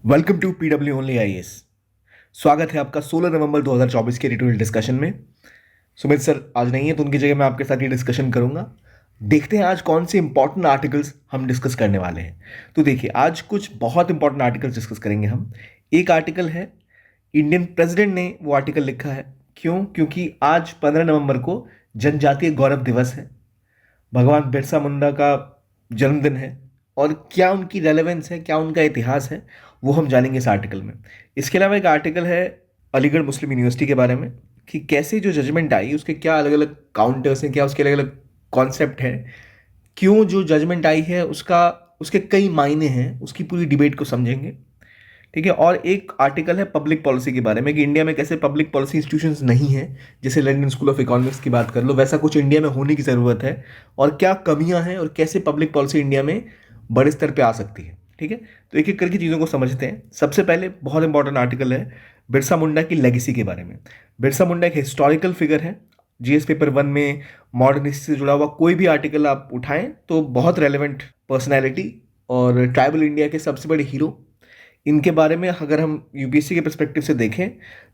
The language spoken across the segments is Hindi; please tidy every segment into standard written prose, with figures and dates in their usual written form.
Welcome to PW only IAS. स्वागत है आपका 16 नवंबर 2024 के एडिटोरियल डिस्कशन में। सुमित सर आज नहीं है तो उनकी जगह मैं आपके साथ ये डिस्कशन करूंगा। देखते हैं आज कौन से इंपॉर्टेंट आर्टिकल्स हम डिस्कस करने वाले हैं। तो देखिए आज कुछ बहुत इंपॉर्टेंट आर्टिकल्स डिस्कस करेंगे हम। एक आर्टिकल है, इंडियन प्रेसिडेंट ने वो आर्टिकल लिखा है। क्यों? क्योंकि आज 15 नवंबर को जनजातीय गौरव दिवस है, भगवान बिरसा मुंडा का जन्मदिन है। और क्या उनकी रेलेवेंस है, क्या उनका इतिहास है, वो हम जानेंगे इस आर्टिकल में। इसके अलावा एक आर्टिकल है अलीगढ़ मुस्लिम यूनिवर्सिटी के बारे में कि कैसे जो जजमेंट आई उसके क्या अलग अलग काउंटर्स हैं, क्या उसके अलग अलग कॉन्सेप्ट हैं, क्यों जो जजमेंट आई है उसका उसके कई मायने हैं, उसकी पूरी डिबेट को समझेंगे। ठीक है। और एक आर्टिकल है पब्लिक पॉलिसी के बारे में कि इंडिया में कैसे पब्लिक पॉलिसी इंस्टीट्यूशंस नहीं है, जैसे लंदन स्कूल ऑफ इकोनॉमिक्स की बात कर लो, वैसा कुछ इंडिया में होने की ज़रूरत है, और क्या कमियां हैं और कैसे पब्लिक पॉलिसी इंडिया में बड़े स्तर पे आ सकती है। ठीक है। तो एक एक करके चीज़ों को समझते हैं। सबसे पहले बहुत इंपॉर्टेंट आर्टिकल है बिरसा मुंडा की लेगेसी के बारे में। बिरसा मुंडा एक हिस्टोरिकल फिगर है। जीएस पेपर 1 में मॉडर्न हिस्ट्री से जुड़ा हुआ कोई भी आर्टिकल आप उठाएं तो बहुत रेलेवेंट पर्सनैलिटी और ट्राइबल इंडिया के सबसे बड़े हीरो। इनके बारे में अगर हम यूपीएससी के परस्पेक्टिव से देखें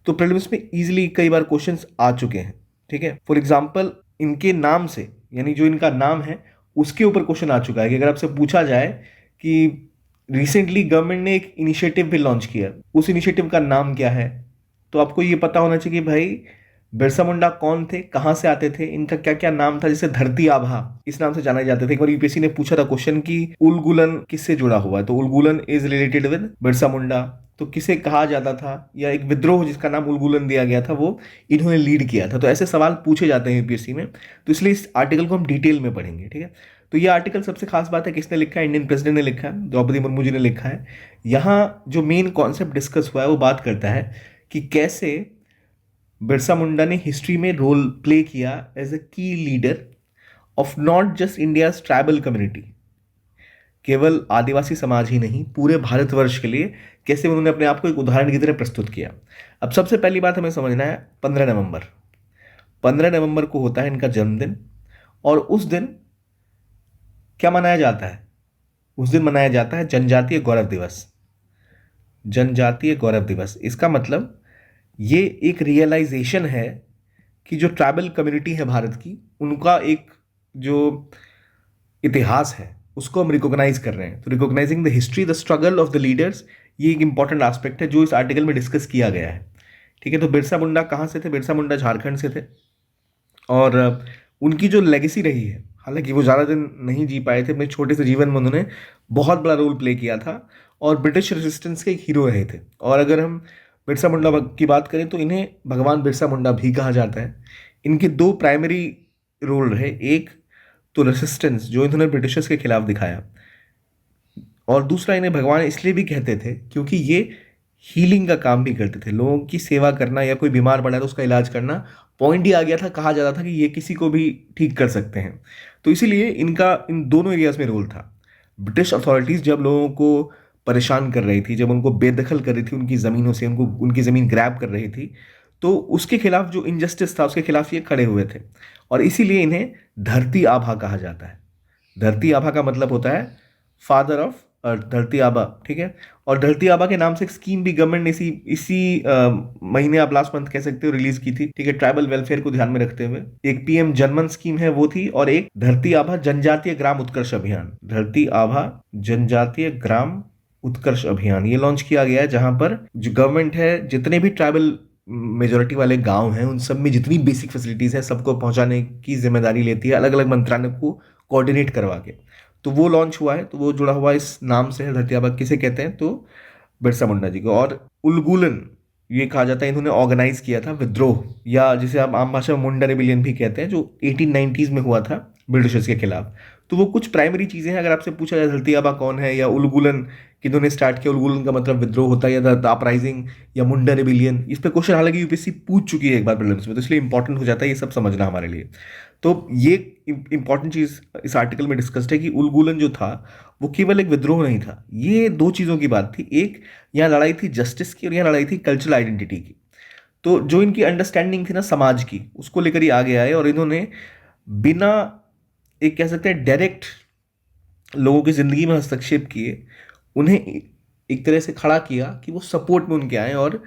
तो प्रीलिम्स में इजीली कई बार क्वेश्चंस आ चुके हैं। ठीक है। फॉर एग्जांपल इनके नाम से, यानी जो इनका नाम है उसके ऊपर क्वेश्चन आ चुका है कि अगर आपसे पूछा जाए कि रिसेंटली गवर्नमेंट ने एक इनिशिएटिव भी लॉन्च किया, उस इनिशिएटिव का नाम क्या है, तो आपको ये पता होना चाहिए कि भाई बिरसा मुंडा कौन थे, कहाँ से आते थे, इनका क्या क्या नाम था। जैसे धरती आभा इस नाम से जाने जाते थे। एक बार यूपीएससी ने पूछा था क्वेश्चन कि उलगुलन किससे जुड़ा हुआ है, तो उलगुलन is related with Birsa Munda. तो किसे कहा जाता था, या एक विद्रोह जिसका नाम उलगुलन दिया गया था वो इन्होंने लीड किया था। तो ऐसे सवाल पूछे जाते हैं यूपीएससी में, तो इसलिए इस आर्टिकल को हम डिटेल में पढ़ेंगे। ठीक है। तो ये आर्टिकल सबसे खास बात है किसने लिखा है, इंडियन प्रेसिडेंट ने लिखा है, द्रौपदी मुर्मू जी ने लिखा है। यहाँ जो मेन कॉन्सेप्ट डिस्कस हुआ है वो बात करता है कि कैसे बिरसा मुंडा ने हिस्ट्री में रोल प्ले किया एज अ की leader of not just India tribal community, केवल आदिवासी समाज ही नहीं, पूरे भारतवर्ष के लिए कैसे उन्होंने अपने आप को एक उदाहरण की तरह प्रस्तुत किया। अब सबसे पहली बात हमें समझना है, 15 नवंबर, 15 नवंबर को होता है इनका जन्मदिन। और उस दिन क्या मनाया जाता है? उस दिन मनाया जाता है जनजातीय गौरव दिवस। जनजातीय गौरव दिवस, इसका मतलब ये एक रियलाइजेशन है कि जो ट्राइबल कम्युनिटी है भारत की, उनका एक जो इतिहास है उसको हम रिकॉग्नाइज कर रहे हैं। तो recognising the history, the struggle of the leaders, ये एक इंपॉर्टेंट एस्पेक्ट है जो इस आर्टिकल में डिस्कस किया गया है। ठीक है। तो बिरसा मुंडा कहाँ से थे? बिरसा मुंडा झारखंड से थे। और उनकी जो लेगेसी रही है, हालांकि वो ज़्यादा दिन नहीं जी पाए थे, अपने छोटे से जीवन में उन्होंने बहुत बड़ा रोल प्ले किया था और ब्रिटिश रेजिस्टेंस के एक हीरो रहे थे। और अगर हम बिरसा मुंडा की बात करें तो इन्हें भगवान बिरसा मुंडा भी कहा जाता है। इनके दो प्राइमरी रोल रहे, एक तो रेसिस्टेंस जो इन्होंने ब्रिटिशर्स के खिलाफ दिखाया, और दूसरा इन्हें भगवान इसलिए भी कहते थे क्योंकि ये हीलिंग का काम भी करते थे, लोगों की सेवा करना, या कोई बीमार पड़ा तो उसका इलाज करना। पॉइंट ही आ गया था, कहा जाता था कि ये किसी को भी ठीक कर सकते हैं। तो इसीलिए इनका इन दोनों एरियाज में रोल था। ब्रिटिश अथॉरिटीज़ जब लोगों को परेशान कर रही थी, जब उनको बेदखल कर रही थी उनकी ज़मीनों से, उनको उनकी ज़मीन ग्रैब कर रही थी, तो उसके खिलाफ जो इनजस्टिस था उसके खिलाफ ये खड़े हुए थे। और इसीलिए इन्हें धरती आभा कहा जाता है। धरती आभा का मतलब होता है फादर ऑफ अर्थ, धरती आभा। ठीक है। और धरती आभा के नाम से एक स्कीम भी गवर्नमेंट ने इसी इसी महीने, आप लास्ट मंथ कह सकते हो, रिलीज की थी। ठीक है। ट्राइबल वेलफेयर को ध्यान में रखते हुए एक पीएम जनमन स्कीम है वो थी, और एक धरती आभा जनजातीय ग्राम उत्कर्ष अभियान, धरती आभा जनजातीय ग्राम उत्कर्ष अभियान, ये लॉन्च किया गया है, जहां पर जो गवर्नमेंट है जितने भी ट्राइबल मेजोरिटी वाले गांव हैं उन सब में जितनी बेसिक फैसिलिटीज है सबको पहुंचाने की जिम्मेदारी लेती है, अलग अलग मंत्रालय को कोऑर्डिनेट करवा के। तो वो लॉन्च हुआ है, तो वो जुड़ा हुआ इस नाम से है, धरती आबा किसे कहते हैं, तो बिरसा मुंडा जी को। और उलगुलन ये कहा जाता है इन्होंने ऑर्गेनाइज किया था विद्रोह, या जिसे आप आम भाषा में मुंडा रिबिलियन भी कहते हैं, जो 1890s में हुआ था ब्रिटिशर्स के खिलाफ। तो वो कुछ प्राइमरी चीज़ें हैं। अगर आपसे पूछा जाए धरती आबा कौन है, या उलगुलन किन्होंने स्टार्ट किया, उलगुलन का मतलब विद्रोह होता है, या द अपराइजिंग, या मुंडा रिबिलियन, इस पे क्वेश्चन हालांकि यूपीएससी पूछ चुकी है एक बार प्रीलिम्स में, तो इसलिए इंपॉर्टेंट हो जाता है ये सब समझना हमारे लिए। तो ये इंपॉर्टेंट चीज़ इस आर्टिकल में डिस्कस्ड है कि उलगुलन जो था वो केवल एक विद्रोह नहीं था, ये दो चीज़ों की बात थी। एक, यहाँ लड़ाई थी जस्टिस की, और यहाँ लड़ाई थी कल्चरल आइडेंटिटी की। तो जो इनकी अंडरस्टैंडिंग थी ना समाज की, उसको लेकर ही आगे आए, और इन्होंने बिना, एक कह सकते हैं डायरेक्ट, लोगों की ज़िंदगी में हस्तक्षेप किए, उन्हें एक तरह से खड़ा किया कि वो सपोर्ट में उनके आए और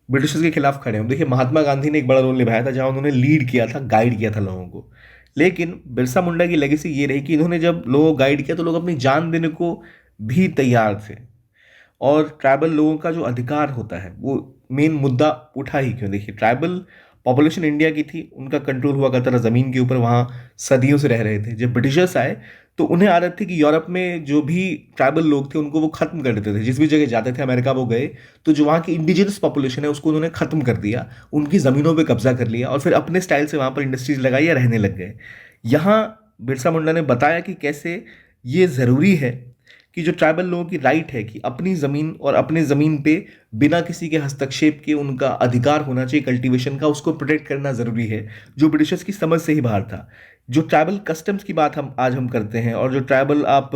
ब्रिटिशर्स के खिलाफ खड़े हों। देखिए, महात्मा गांधी ने एक बड़ा रोल निभाया था, जहां उन्होंने लीड किया था, गाइड किया था लोगों को। लेकिन बिरसा मुंडा की लेगेसी ये रही कि इन्होंने जब लोगों को गाइड किया तो लोग अपनी जान देने को भी तैयार थे। और ट्राइबल लोगों का जो अधिकार होता है वो मेन मुद्दा उठा ही क्यों? देखिए, ट्राइबल पॉपुलेशन इंडिया की थी, उनका कंट्रोल हुआ करता था ज़मीन के ऊपर, वहाँ सदियों से रह रहे थे। जब ब्रिटिशर्स आए तो उन्हें आदत थी कि यूरोप में जो भी ट्राइबल लोग थे उनको वो खत्म कर देते थे। जिस भी जगह जाते थे, अमेरिका वो गए तो जो वहाँ की इंडिजिनस पॉपुलेशन है उसको उन्होंने खत्म कर दिया, उनकी ज़मीनों पर कब्जा कर लिया और फिर अपने स्टाइल से वहाँ पर इंडस्ट्रीज लगाई या रहने लग गए। यहाँ बिरसा मुंडा ने बताया कि कैसे ये ज़रूरी है कि जो ट्राइबल लोगों की राइट है कि अपनी ज़मीन और अपने ज़मीन पे बिना किसी के हस्तक्षेप के उनका अधिकार होना चाहिए कल्टीवेशन का, उसको प्रोटेक्ट करना ज़रूरी है, जो ब्रिटिशर्स की समझ से ही बाहर था। जो ट्राइबल कस्टम्स की बात हम करते हैं और जो ट्राइबल आप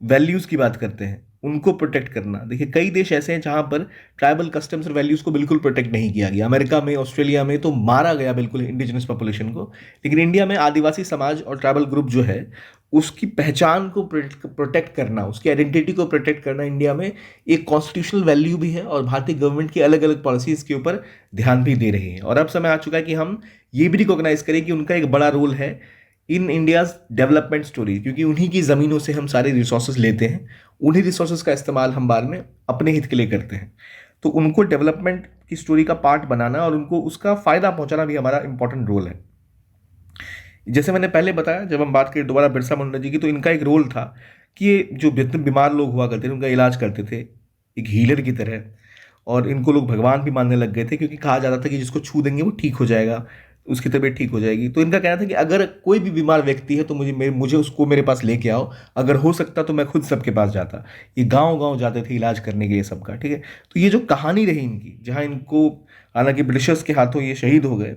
वैल्यूज़ की बात करते हैं उनको प्रोटेक्ट करना। देखिए, कई देश ऐसे हैं जहां पर ट्राइबल कस्टम्स और वैल्यूज़ को बिल्कुल प्रोटेक्ट नहीं किया गया। अमेरिका में, ऑस्ट्रेलिया में तो मारा गया बिल्कुल इंडिजिनस पॉपुलेशन को। लेकिन इंडिया में आदिवासी समाज और ट्राइबल ग्रुप जो है उसकी पहचान को प्रोटेक्ट करना, उसकी आइडेंटिटी को प्रोटेक्ट करना इंडिया में एक कॉन्स्टिट्यूशनल वैल्यू भी है और भारतीय गवर्नमेंट की अलग अलग पॉलिसीज के ऊपर ध्यान भी दे रही है। और अब समय आ चुका है कि हम ये भी रिकॉग्नाइज करें कि उनका एक बड़ा रोल है इन इंडियाज डेवलपमेंट स्टोरी, क्योंकि उन्हीं की ज़मीनों से हम सारे रिसोर्सेज लेते हैं, उन्हीं रिसोर्सेज का इस्तेमाल हम बाद में अपने हित के लिए करते हैं। तो उनको डेवलपमेंट की स्टोरी का पार्ट बनाना और उनको उसका फ़ायदा पहुंचाना भी हमारा इंपॉर्टेंट रोल है। जैसे मैंने पहले बताया, जब हम बात करें दोबारा बिरसा मुंडा जी की, तो इनका एक रोल था कि ये जो जितने बीमार लोग हुआ करते थे उनका इलाज करते थे एक हीलर की तरह। और इनको लोग भगवान भी मानने लग गए थे, क्योंकि कहा जाता था कि जिसको छू देंगे वो ठीक हो जाएगा, उसकी तबीयत ठीक हो जाएगी। तो इनका कहना था कि अगर कोई भी बीमार व्यक्ति है तो मुझे उसको मेरे पास लेके आओ, अगर हो सकता तो मैं खुद सबके पास जाता। ये गांव गांव जाते थे इलाज करने के लिए सबका, ठीक है। तो ये जो कहानी रही इनकी, जहाँ इनको हालांकि ब्रिटिशर्स के हाथों ये शहीद हो गए,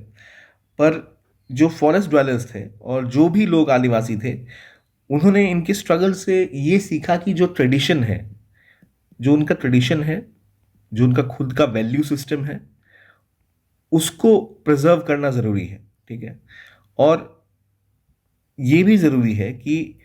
पर जो फॉरेस्ट ड्वेलर्स थे और जो भी लोग आदिवासी थे, उन्होंने इनके स्ट्रगल से ये सीखा कि जो ट्रेडिशन है, जो उनका ट्रेडिशन है, जो उनका खुद का वैल्यू सिस्टम है, उसको प्रिजर्व करना ज़रूरी है, ठीक है। और ये भी ज़रूरी है कि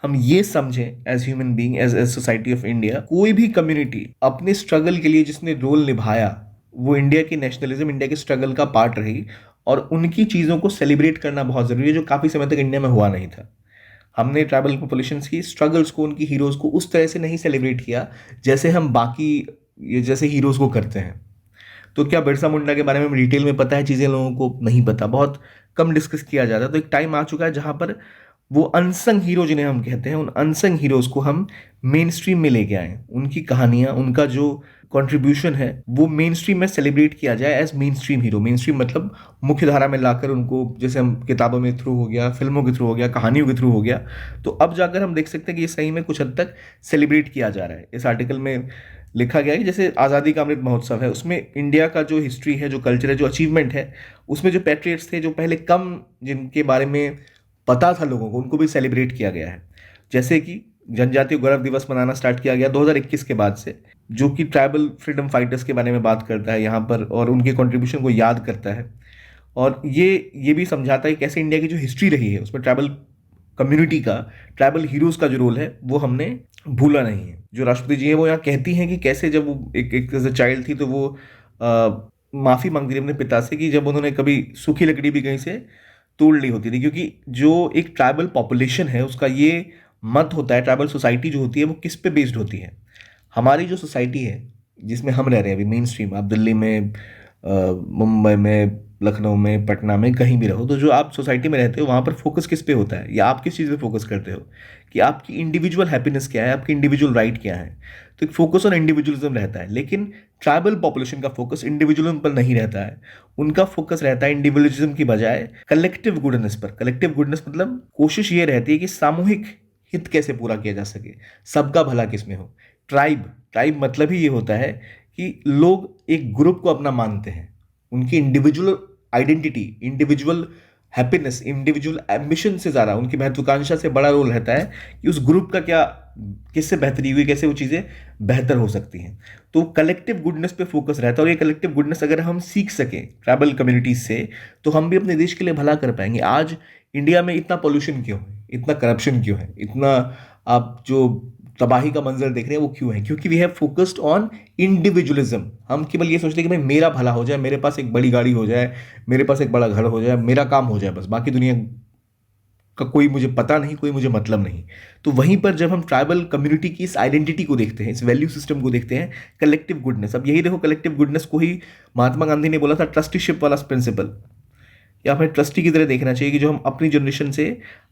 हम ये समझें as human being, as society of India, कोई भी कम्युनिटी अपने स्ट्रगल के लिए जिसने रोल निभाया वो इंडिया की नेशनलिज्म, इंडिया के स्ट्रगल का पार्ट रही। और उनकी चीज़ों को सेलिब्रेट करना बहुत ज़रूरी है, जो काफ़ी समय तक इंडिया में हुआ नहीं था। हमने ट्राइबल पॉपुलेशंस की स्ट्रगल्स को, उनकी हीरोज़ को उस तरह से नहीं सेलिब्रेट किया जैसे हम बाकी ये जैसे हीरोज़ को करते हैं। तो क्या बिरसा मुंडा के बारे में डिटेल में पता है चीज़ें? लोगों को नहीं पता, बहुत कम डिस्कस किया जाता है। तो एक टाइम आ चुका है जहाँ पर वो अनसंग हीरो जिन्हें हम कहते हैं, उन अनसंग हीरोज़ को हम मेन स्ट्रीम में लेके आए। उनकी कहानियाँ, उनका जो कंट्रीब्यूशन है वो मेन स्ट्रीम में सेलिब्रेट किया जाए as mainstream hero. Mainstream मतलब मुख्य धारा में लाकर उनको, जैसे हम किताबों में थ्रू हो गया, फिल्मों के थ्रू हो गया, कहानियों के थ्रू हो गया। तो अब जाकर हम देख सकते हैं कि ये सही में कुछ हद तक सेलिब्रेट किया जा रहा है। इस आर्टिकल में लिखा गया है कि जैसे आज़ादी का अमृत महोत्सव है, उसमें इंडिया का जो हिस्ट्री है, जो कल्चर है, जो अचीवमेंट है, उसमें जो पैट्रियट्स थे, जो पहले कम जिनके बारे में पता था लोगों को, उनको भी सेलिब्रेट किया गया है। जैसे कि जनजातीय गौरव दिवस मनाना स्टार्ट किया गया 2021 के बाद से, जो कि ट्राइबल फ्रीडम फाइटर्स के बारे में बात करता है यहाँ पर और उनके कंट्रीब्यूशन को याद करता है। और ये भी समझाता है कैसे इंडिया की जो हिस्ट्री रही है उसमें ट्राइबल कम्युनिटी का, ट्राइबल हीरोज़ का जो रोल है वो हमने भूला नहीं है। जो राष्ट्रपति जी हैं वो यहाँ कहती हैं कि कैसे जब वो एक एज अ चाइल्ड थी तो वो माफ़ी मांगती थी अपने पिता से कि जब उन्होंने कभी सूखी लकड़ी भी कहीं से तोड़ ली होती थी। क्योंकि जो एक ट्राइबल पॉपुलेशन है उसका ये मत होता है, ट्राइबल सोसाइटी जो होती है वो किस पे बेस्ड होती है। हमारी जो सोसाइटी है जिसमें हम रह रहे हैं अभी, मेन स्ट्रीम, आप दिल्ली में, मुंबई में, लखनऊ में, पटना में, कहीं भी रहो, तो जो आप सोसाइटी में रहते हो वहाँ पर फोकस किस पे होता है, या आप किस चीज़ पे फोकस करते हो कि आपकी इंडिविजुअल हैप्पीनेस क्या है, आपकी इंडिविजुअल राइट क्या है। तो एक फोकस ऑन इंडिविजुअलिज्म रहता है। लेकिन ट्राइबल पॉपुलेशन का फोकस इंडिविजुअलिज्म पर नहीं रहता है, उनका फोकस रहता है इंडिविजुअलिज्म की बजाय कलेक्टिव गुडनेस पर। कलेक्टिव गुडनेस मतलब कोशिश ये रहती है कि सामूहिक हित कैसे पूरा किया जा सके, सबका भला किस में हो। ट्राइब मतलब ही ये होता है कि लोग एक ग्रुप को अपना मानते हैं, उनकी individual identity, individual happiness, individual ambition से ज़्यादा, उनकी महत्वाकांक्षा से बड़ा रोल रहता है कि उस ग्रुप का क्या, किससे बेहतरी हुई, कैसे वो चीज़ें बेहतर हो सकती हैं। तो कलेक्टिव गुडनेस पे फोकस रहता है। और ये कलेक्टिव गुडनेस अगर हम सीख सकें ट्राइबल कम्युनिटीज से तो हम भी अपने देश के लिए भला कर पाएंगे। आज इंडिया में इतना पोल्यूशन क्यों है, इतना करप्शन क्यों है, इतना आप जो तबाही का मंजर देख रहे हैं, वो क्यों है? क्योंकि we have focused on individualism. हम केवल ये सोचते हैं कि भाई मेरा भला हो जाए, मेरे पास एक बड़ी गाड़ी हो जाए, मेरे पास एक बड़ा घर हो जाए, मेरा काम हो जाए, बस बाकी दुनिया का कोई मुझे पता नहीं, कोई मुझे मतलब नहीं। तो वहीं पर जब हम ट्राइबल कम्युनिटी की इस आइडेंटिटी को देखते हैं, इस वैल्यू सिस्टम को देखते हैं, कलेक्टिव गुडनेस, अब यही देखो कलेक्टिव गुडनेस को ही महात्मा गांधी ने बोला था ट्रस्टीशिप वाला प्रिंसिपल, या हमें ट्रस्टी की तरह देखना चाहिए कि जो हम अपनी जनरेशन से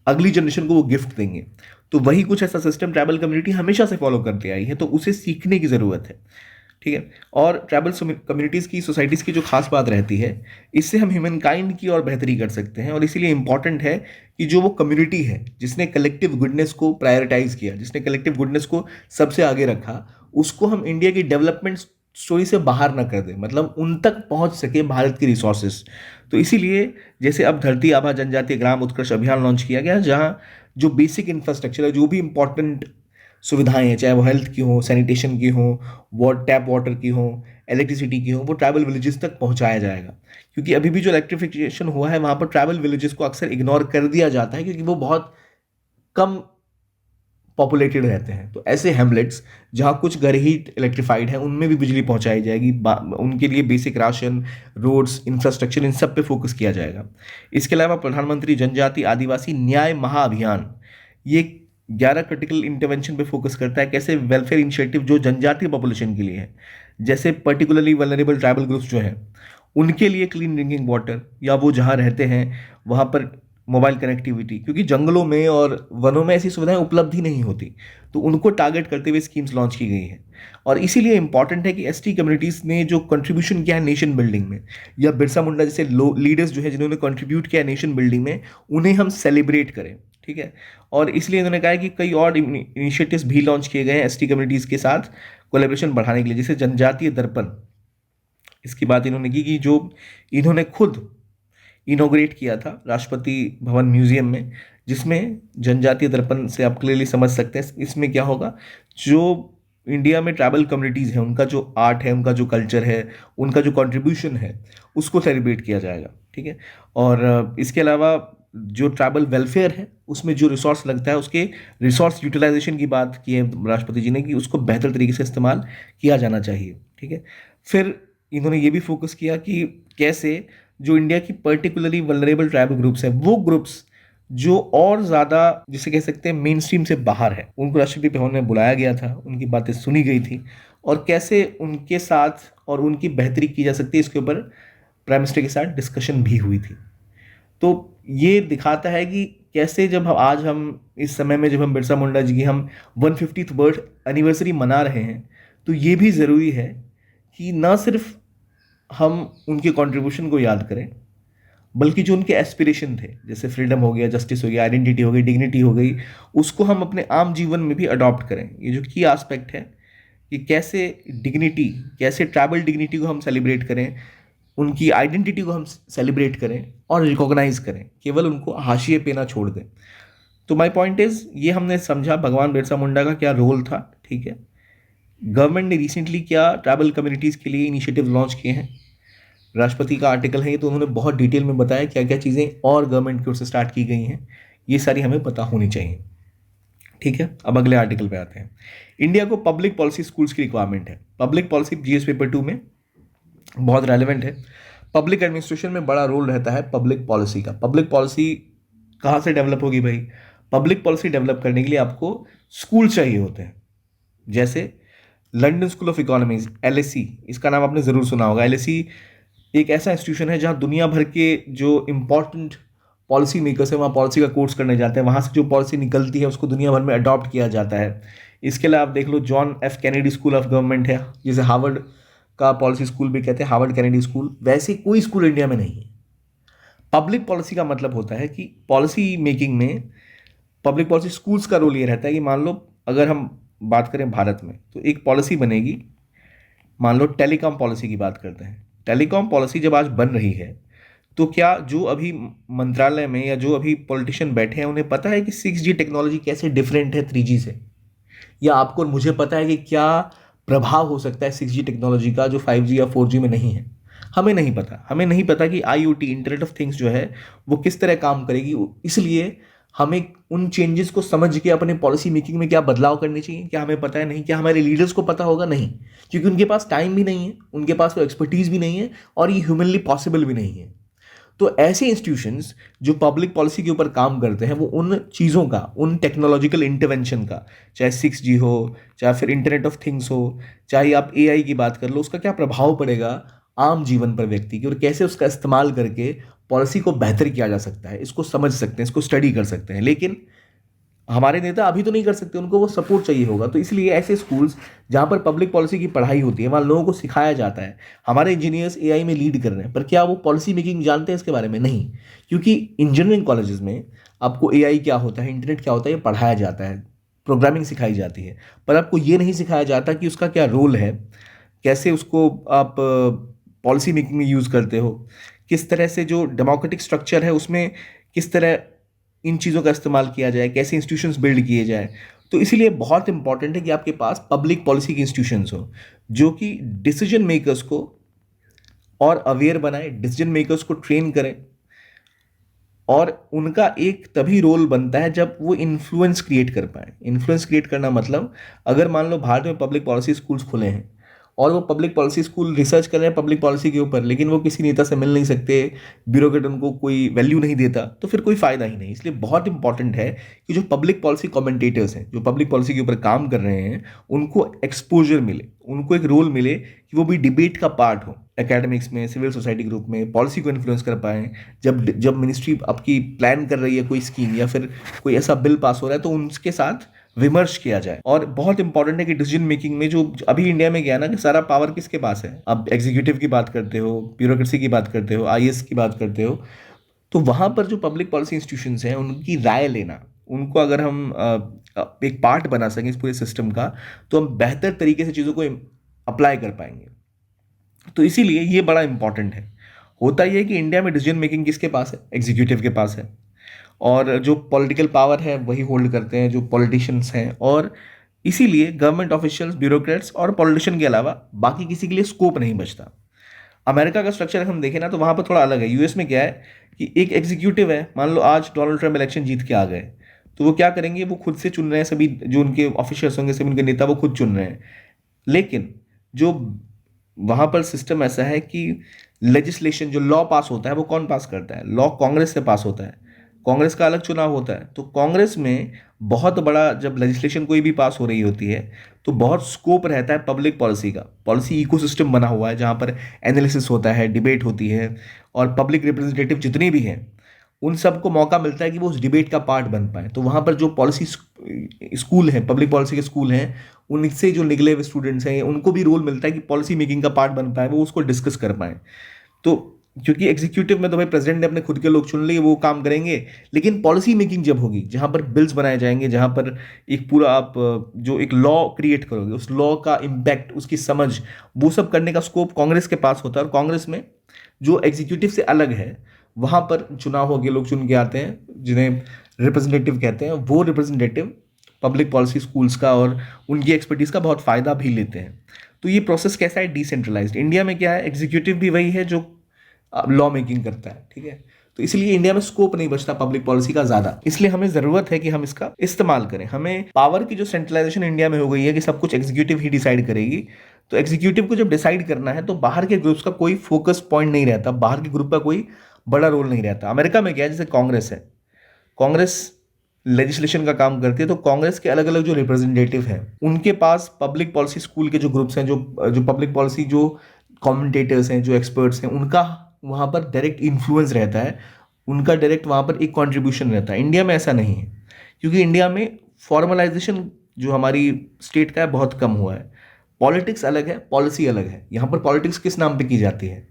अगली जनरेशन को वो गिफ्ट देंगे। तो वही कुछ ऐसा सिस्टम ट्राइबल कम्युनिटी हमेशा से फॉलो करते आई है, तो उसे सीखने की ज़रूरत है। ठीक है। और ट्राइबल कम्युनिटीज़ की, सोसाइटीज़ की जो खास बात रहती है, इससे हम ह्यूमन काइंड की और बेहतरी कर सकते हैं। और इसीलिए इंपॉर्टेंट है कि जो वो कम्युनिटी है जिसने कलेक्टिव गुडनेस को प्रायोरिटाइज किया, जिसने कलेक्टिव गुडनेस को सबसे आगे रखा, उसको हम इंडिया की डेवलपमेंट स्टोरी से बाहर ना कर दें, मतलब उन तक पहुंच सके भारत की रिसोर्सेज। तो इसीलिए जैसे अब धरती आबा जनजातीय ग्राम उत्कर्ष अभियान लॉन्च किया गया, जहाँ जो बेसिक इंफ्रास्ट्रक्चर है, जो भी इंपॉर्टेंट सुविधाएं हैं, चाहे वो हेल्थ की हो, सैनिटेशन की हो, टैप वाटर की हो, इलेक्ट्रिसिटी की हो, वो ट्राइबल विलेजेस तक पहुंचाया जाएगा। क्योंकि अभी भी जो इलेक्ट्रिफिकेशन हुआ है वहाँ पर ट्राइबल विलेजेस को अक्सर इग्नोर कर दिया जाता है, क्योंकि वो बहुत कम पॉपुलेटेड रहते हैं। तो ऐसे हेमलेट्स जहाँ कुछ घर ही इलेक्ट्रीफाइड हैं, उनमें भी बिजली पहुंचाई जाएगी। उनके लिए बेसिक राशन, रोड्स, इंफ्रास्ट्रक्चर, इन सब पे फोकस किया जाएगा। इसके अलावा प्रधानमंत्री जनजाति आदिवासी न्याय महाअभियान, ये 11 क्रिटिकल इंटरवेंशन पे फोकस करता है, कैसे वेलफेयर इनिशिएटिव जो जनजातीय पॉपुलेशन के लिए है, जैसे पर्टिकुलरली वल्नरेबल ट्राइबल ग्रुप्स जो हैं उनके लिए क्लीन ड्रिंकिंग वाटर, या वो जहाँ रहते हैं वहाँ पर मोबाइल कनेक्टिविटी, क्योंकि जंगलों में और वनों में ऐसी सुविधाएं उपलब्ध ही नहीं होती, तो उनको टारगेट करते हुए स्कीम्स लॉन्च की गई हैं। और इसीलिए इंपॉर्टेंट है कि एसटी कम्युनिटीज़ ने जो कंट्रीब्यूशन किया है नेशन बिल्डिंग में, या बिरसा मुंडा जैसे लीडर्स जो है जिन्होंने कंट्रीब्यूट किया है नेशन बिल्डिंग में, उन्हें हम सेलिब्रेट करें। ठीक है। और इसलिए इन्होंने कहा है कि कई और इनिशिएटिव्स भी लॉन्च किए गए हैं एसटी कम्युनिटीज़ के साथ कोलेब्रेशन बढ़ाने के लिए, जैसे जनजातीय दर्पण। इसकी बात इन्होंने की कि जो इन्होंने खुद इनोग्रेट किया था राष्ट्रपति भवन म्यूजियम में, जिसमें जनजातीय दर्पण से आप क्लियरली समझ सकते हैं इसमें क्या होगा। जो इंडिया में ट्राइबल कम्युनिटीज़ हैं, उनका जो आर्ट है, उनका जो कल्चर है, उनका जो कंट्रीब्यूशन है, उसको सेलिब्रेट किया जाएगा। ठीक है। और इसके अलावा जो ट्राइबल वेलफेयर है, उसमें जो रिसोर्स लगता है, उसके रिसोर्स यूटिलाइजेशन की बात की है राष्ट्रपति जी ने, कि उसको बेहतर तरीके से इस्तेमाल किया जाना चाहिए। ठीक है। फिर इन्होंने ये भी फोकस किया कि कैसे जो इंडिया की पर्टिकुलरली वल्नरेबल ट्राइबल ग्रुप्स हैं, वो ग्रुप्स जो और ज़्यादा जिसे कह सकते हैं मेन स्ट्रीम से बाहर है, उनको राष्ट्रपति भवन में बुलाया गया था, उनकी बातें सुनी गई थी, और कैसे उनके साथ और उनकी बेहतरी की जा सकती है, इसके ऊपर प्राइम मिनिस्टर के साथ डिस्कशन भी हुई थी। तो ये दिखाता है कि कैसे जब आज हम इस समय में जब हम बिरसा मुंडा जी की हम 150th बर्थ एनिवर्सरी मना रहे हैं, तो ये भी ज़रूरी है कि ना सिर्फ हम उनके कंट्रीब्यूशन को याद करें, बल्कि जो उनके एस्पिरेशन थे, जैसे फ्रीडम हो गया, जस्टिस हो गया, आइडेंटिटी हो गई, डिग्निटी हो गई, उसको हम अपने आम जीवन में भी अडॉप्ट करें। ये जो की एस्पेक्ट है कि कैसे डिग्निटी, कैसे ट्राइबल डिग्निटी को हम सेलिब्रेट करें, उनकी आइडेंटिटी को हम सेलिब्रेट करें और रिकॉग्नाइज करें, केवल उनको हाशिए पे ना छोड़ दें। तो माय पॉइंट इज, ये हमने समझा भगवान बिरसा मुंडा का क्या रोल था। ठीक है। गवर्नमेंट ने रिसेंटली क्या ट्राइबल कम्युनिटीज़ के लिए इनिशिएटिव लॉन्च किए हैं, राष्ट्रपति का आर्टिकल है ये, तो उन्होंने बहुत डिटेल में बताया क्या क्या चीज़ें और गवर्नमेंट की ओर से स्टार्ट की गई हैं, ये सारी हमें पता होनी चाहिए। ठीक है। अब अगले आर्टिकल पे आते हैं। इंडिया को पब्लिक पॉलिसी स्कूल्स की रिक्वायरमेंट है। पब्लिक पॉलिसी जीएस पेपर 2 में बहुत रेलेवेंट है। पब्लिक एडमिनिस्ट्रेशन में बड़ा रोल रहता है पब्लिक पॉलिसी का। पब्लिक पॉलिसी कहाँ से डेवलप होगी भाई? पब्लिक पॉलिसी डेवलप करने के लिए आपको स्कूल चाहिए होते हैं, जैसे London school of economics, LSE, इसका नाम आपने ज़रूर सुना होगा। LSE एक ऐसा इंस्टीट्यूशन है जहाँ दुनिया भर के जो इम्पोर्टेंट पॉलिसी मेकर्स हैं वहाँ पॉलिसी का कोर्स करने जाते हैं, वहाँ से जो पॉलिसी निकलती है उसको दुनिया भर में अडॉप्ट किया जाता है। इसके अलावा आप देख लो John F Kennedy school of government है, जिसे हार्वर्ड का पॉलिसी स्कूल भी कहते हैं, हार्वर्ड कैनेडी स्कूल। वैसे कोई स्कूल इंडिया में नहीं है। पब्लिक पॉलिसी का मतलब होता है कि पॉलिसी मेकिंग में पब्लिक पॉलिसी स्कूल्स का रोल ये रहता है कि मान लो अगर हम बात करें भारत में, तो एक पॉलिसी बनेगी, मान लो टेलीकॉम पॉलिसी की बात करते हैं। टेलीकॉम पॉलिसी जब आज बन रही है, तो क्या जो अभी मंत्रालय में या जो अभी पॉलिटिशियन बैठे हैं उन्हें पता है कि 6G टेक्नोलॉजी कैसे डिफरेंट है 3G से? या आपको और मुझे पता है कि क्या प्रभाव हो सकता है 6G टेक्नोलॉजी का जो 5G या 4G में नहीं है? हमें नहीं पता। हमें नहीं पता कि IoT, इंटरनेट ऑफ थिंग्स जो है वो किस तरह काम करेगी। इसलिए हमें उन चेंजेस को समझ के अपने पॉलिसी मेकिंग में क्या बदलाव करने चाहिए, क्या हमें पता है? नहीं। क्या हमारे लीडर्स को पता होगा? नहीं, क्योंकि उनके पास टाइम भी नहीं है, उनके पास वो एक्सपर्टीज भी नहीं है, और ये ह्यूमनली पॉसिबल भी नहीं है। तो ऐसे इंस्टीट्यूशंस जो पब्लिक पॉलिसी के ऊपर काम करते हैं, वो उन चीज़ों का, उन टेक्नोलॉजिकल इंटरवेंशन का, चाहे 6G हो, चाहे फिर इंटरनेट ऑफ थिंग्स हो, चाहे आप AI की बात कर लो, उसका क्या प्रभाव पड़ेगा आम जीवन पर व्यक्ति की, और कैसे उसका इस्तेमाल करके पॉलिसी को बेहतर किया जा सकता है, इसको समझ सकते हैं, इसको स्टडी कर सकते हैं। लेकिन हमारे नेता अभी तो नहीं कर सकते, उनको वो सपोर्ट चाहिए होगा। तो इसलिए ऐसे स्कूल्स जहाँ पर पब्लिक पॉलिसी की पढ़ाई होती है, वहाँ लोगों को सिखाया जाता है। हमारे इंजीनियर्स AI में लीड कर रहे हैं, पर क्या वो पॉलिसी मेकिंग जानते हैं इसके बारे में? नहीं, क्योंकि इंजीनियरिंग कॉलेजेस में आपको AI क्या होता है, इंटरनेट क्या होता है, ये पढ़ाया जाता है, प्रोग्रामिंग सिखाई जाती है, पर आपको ये नहीं सिखाया जाता कि उसका क्या रोल है, कैसे उसको आप पॉलिसी मेकिंग में यूज़ करते हो, किस तरह से जो डेमोक्रेटिक स्ट्रक्चर है उसमें किस तरह इन चीज़ों का इस्तेमाल किया जाए, कैसे इंस्टीट्यूशंस बिल्ड किए जाए। तो इसीलिए बहुत इंपॉर्टेंट है कि आपके पास पब्लिक पॉलिसी के इंस्टीट्यूशंस हो, जो कि डिसीजन मेकर्स को और अवेयर बनाए, डिसीजन मेकर्स को ट्रेन करें, और उनका एक तभी रोल बनता है जब वो इन्फ्लुएंस क्रिएट कर पाए। इन्फ्लुएंस क्रिएट करना मतलब, अगर मान लो भारत में पब्लिक पॉलिसी स्कूल्स खुले हैं, और वो पब्लिक पॉलिसी स्कूल रिसर्च कर रहे हैं पब्लिक पॉलिसी के ऊपर, लेकिन वो किसी नेता से मिल नहीं सकते, ब्यूरोक्रेट उनको कोई वैल्यू नहीं देता, तो फिर कोई फायदा ही नहीं। इसलिए बहुत इंपॉर्टेंट है कि जो पब्लिक पॉलिसी कमेंटेटर्स हैं, जो पब्लिक पॉलिसी के ऊपर काम कर रहे हैं, उनको एक्सपोजर मिले, उनको एक रोल मिले कि वो भी डिबेट का पार्ट हो, एकेडमिक्स में, सिविल सोसाइटी ग्रुप में, पॉलिसी को इन्फ्लुएंस कर पाएँ। जब जब मिनिस्ट्री आपकी प्लान कर रही है कोई स्कीम, या फिर कोई ऐसा बिल पास हो रहा है, तो उनके साथ विमर्श किया जाए। और बहुत इंपॉर्टेंट है कि डिसीजन मेकिंग में, जो अभी इंडिया में गया ना, कि सारा पावर किसके पास है? अब एग्जीक्यूटिव की बात करते हो, ब्यूरोक्रेसी की बात करते हो, IAS की बात करते हो, तो वहां पर जो पब्लिक पॉलिसी इंस्टीट्यूशंस हैं, उनकी राय लेना, उनको अगर हम एक पार्ट बना सकें इस पूरे सिस्टम का, तो हम बेहतर तरीके से चीज़ों को अप्लाई कर पाएंगे। तो इसीलिए ये बड़ा इंपॉर्टेंट है। होता यह है कि इंडिया में डिसीजन मेकिंग किसके पास है? एग्जीक्यूटिव के पास है, और जो पॉलिटिकल पावर है वही होल्ड करते हैं जो पॉलिटिशियंस हैं, और इसीलिए गवर्नमेंट ऑफिशियल्स, ब्यूरोक्रेट्स और पॉलिटिशियन के अलावा बाकी किसी के लिए स्कोप नहीं बचता। अमेरिका का स्ट्रक्चर हम देखें ना, तो वहाँ पर थोड़ा अलग है। US में क्या है कि एक एग्जीक्यूटिव है, मान लो आज डोनाल्ड ट्रम्प इलेक्शन जीत के आ गए, तो वो क्या करेंगे? वो खुद से चुन रहे हैं, सभी जो उनके ऑफिशियल्स होंगे, सभी उनके नेता वो खुद चुन रहे हैं। लेकिन जो वहाँ पर सिस्टम ऐसा है कि लेजिस्लेशन, जो लॉ पास होता है, वो कौन पास करता है? लॉ कांग्रेस से पास होता है, कांग्रेस का अलग चुनाव होता है। तो कांग्रेस में बहुत बड़ा, जब लेजिस्लेशन कोई भी पास हो रही होती है, तो बहुत स्कोप रहता है पब्लिक पॉलिसी का। पॉलिसी इकोसिस्टम बना हुआ है जहाँ पर एनालिसिस होता है, डिबेट होती है, और पब्लिक रिप्रेजेंटेटिव जितने भी हैं, उन सबको मौका मिलता है कि वो उस डिबेट का पार्ट बन पाए। तो वहाँ पर जो पॉलिसी स्कूल हैं, पब्लिक पॉलिसी के स्कूल हैं, उनसे जो निकले हुए स्टूडेंट्स हैं, उनको भी रोल मिलता है कि पॉलिसी मेकिंग का पार्ट बन पाए, वो उसको डिस्कस कर पाए। तो क्योंकि एग्जीक्यूटिव में तो भाई प्रेसिडेंट ने अपने खुद के लोग चुन लिए, वो काम करेंगे, लेकिन पॉलिसी मेकिंग जब होगी, जहाँ पर बिल्स बनाए जाएंगे, जहाँ पर एक पूरा आप जो एक लॉ क्रिएट करोगे, उस लॉ का इम्पैक्ट, उसकी समझ, वो सब करने का स्कोप कांग्रेस के पास होता है। और कांग्रेस में जो एग्जीक्यूटिव से अलग है, वहाँ पर चुनाव होके लोग चुन के आते हैं, जिन्हें रिप्रेजेंटेटिव कहते हैं। वो रिप्रेजेंटेटिव पब्लिक पॉलिसी स्कूल्स का और उनकी एक्सपर्टीज़ का बहुत फ़ायदा भी लेते हैं। तो ये प्रोसेस कैसा है? डिसेंट्रलाइज्ड। इंडिया में क्या है? एग्जीक्यूटिव भी वही है जो लॉ मेकिंग करता है, ठीक है। तो इसलिए इंडिया में स्कोप नहीं बचता पब्लिक पॉलिसी का ज़्यादा। इसलिए हमें ज़रूरत है कि हम इसका इस्तेमाल करें। हमें पावर की जो सेंट्रलाइजेशन इंडिया में हो गई है कि सब कुछ एग्जीक्यूटिव ही डिसाइड करेगी, तो एग्जीक्यूटिव को जब डिसाइड करना है, तो बाहर के ग्रुप्स का कोई फोकस पॉइंट नहीं रहता, बाहर के ग्रुप का कोई बड़ा रोल नहीं रहता। अमेरिका में क्या है, जैसे कांग्रेस है, कांग्रेस लेजिस्लेशन का काम करती है, तो कांग्रेस के अलग अलग जो रिप्रेजेंटेटिव हैं, उनके पास पब्लिक पॉलिसी स्कूल के जो ग्रुप्स हैं, जो पब्लिक पॉलिसी जो कमेंटेटर्स हैं, जो एक्सपर्ट्स हैं, उनका वहाँ पर डायरेक्ट इन्फ्लुएंस रहता है, उनका डायरेक्ट वहाँ पर एक कंट्रीब्यूशन रहता है। इंडिया में ऐसा नहीं है, क्योंकि इंडिया में फॉर्मलाइजेशन जो हमारी स्टेट का है बहुत कम हुआ है। पॉलिटिक्स अलग है, पॉलिसी अलग है। यहाँ पर पॉलिटिक्स किस नाम पे की जाती है?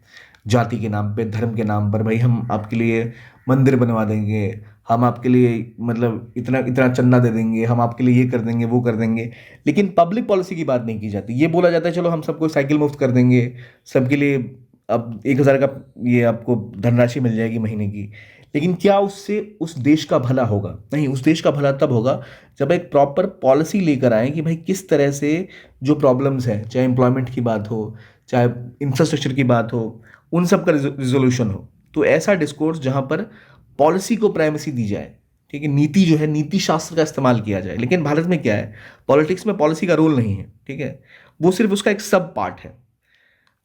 जाति के नाम पे, धर्म के नाम पर, भाई हम आपके लिए मंदिर बनवा देंगे, हम आपके लिए मतलब इतना इतना चंदा दे देंगे, हम आपके लिए ये कर देंगे, वो कर देंगे। लेकिन पब्लिक पॉलिसी की बात नहीं की जाती। ये बोला जाता है चलो हम सबको साइकिल मुफ्त कर देंगे, सबके लिए अब 1,000 का ये आपको धनराशि मिल जाएगी महीने की। लेकिन क्या उससे उस देश का भला होगा? नहीं। उस देश का भला तब होगा जब एक प्रॉपर पॉलिसी लेकर आए कि भाई किस तरह से जो प्रॉब्लम्स हैं, चाहे एम्प्लॉयमेंट की बात हो, चाहे इंफ्रास्ट्रक्चर की बात हो, उन सब का रिजोल्यूशन हो। तो ऐसा डिस्कोर्स जहाँ पर पॉलिसी को प्राइमेसी दी जाए, ठीक है, नीति जो है, नीति शास्त्र का इस्तेमाल किया जाए। लेकिन भारत में क्या है, पॉलिटिक्स में पॉलिसी का रोल नहीं है, ठीक है, वो सिर्फ उसका एक सब पार्ट है।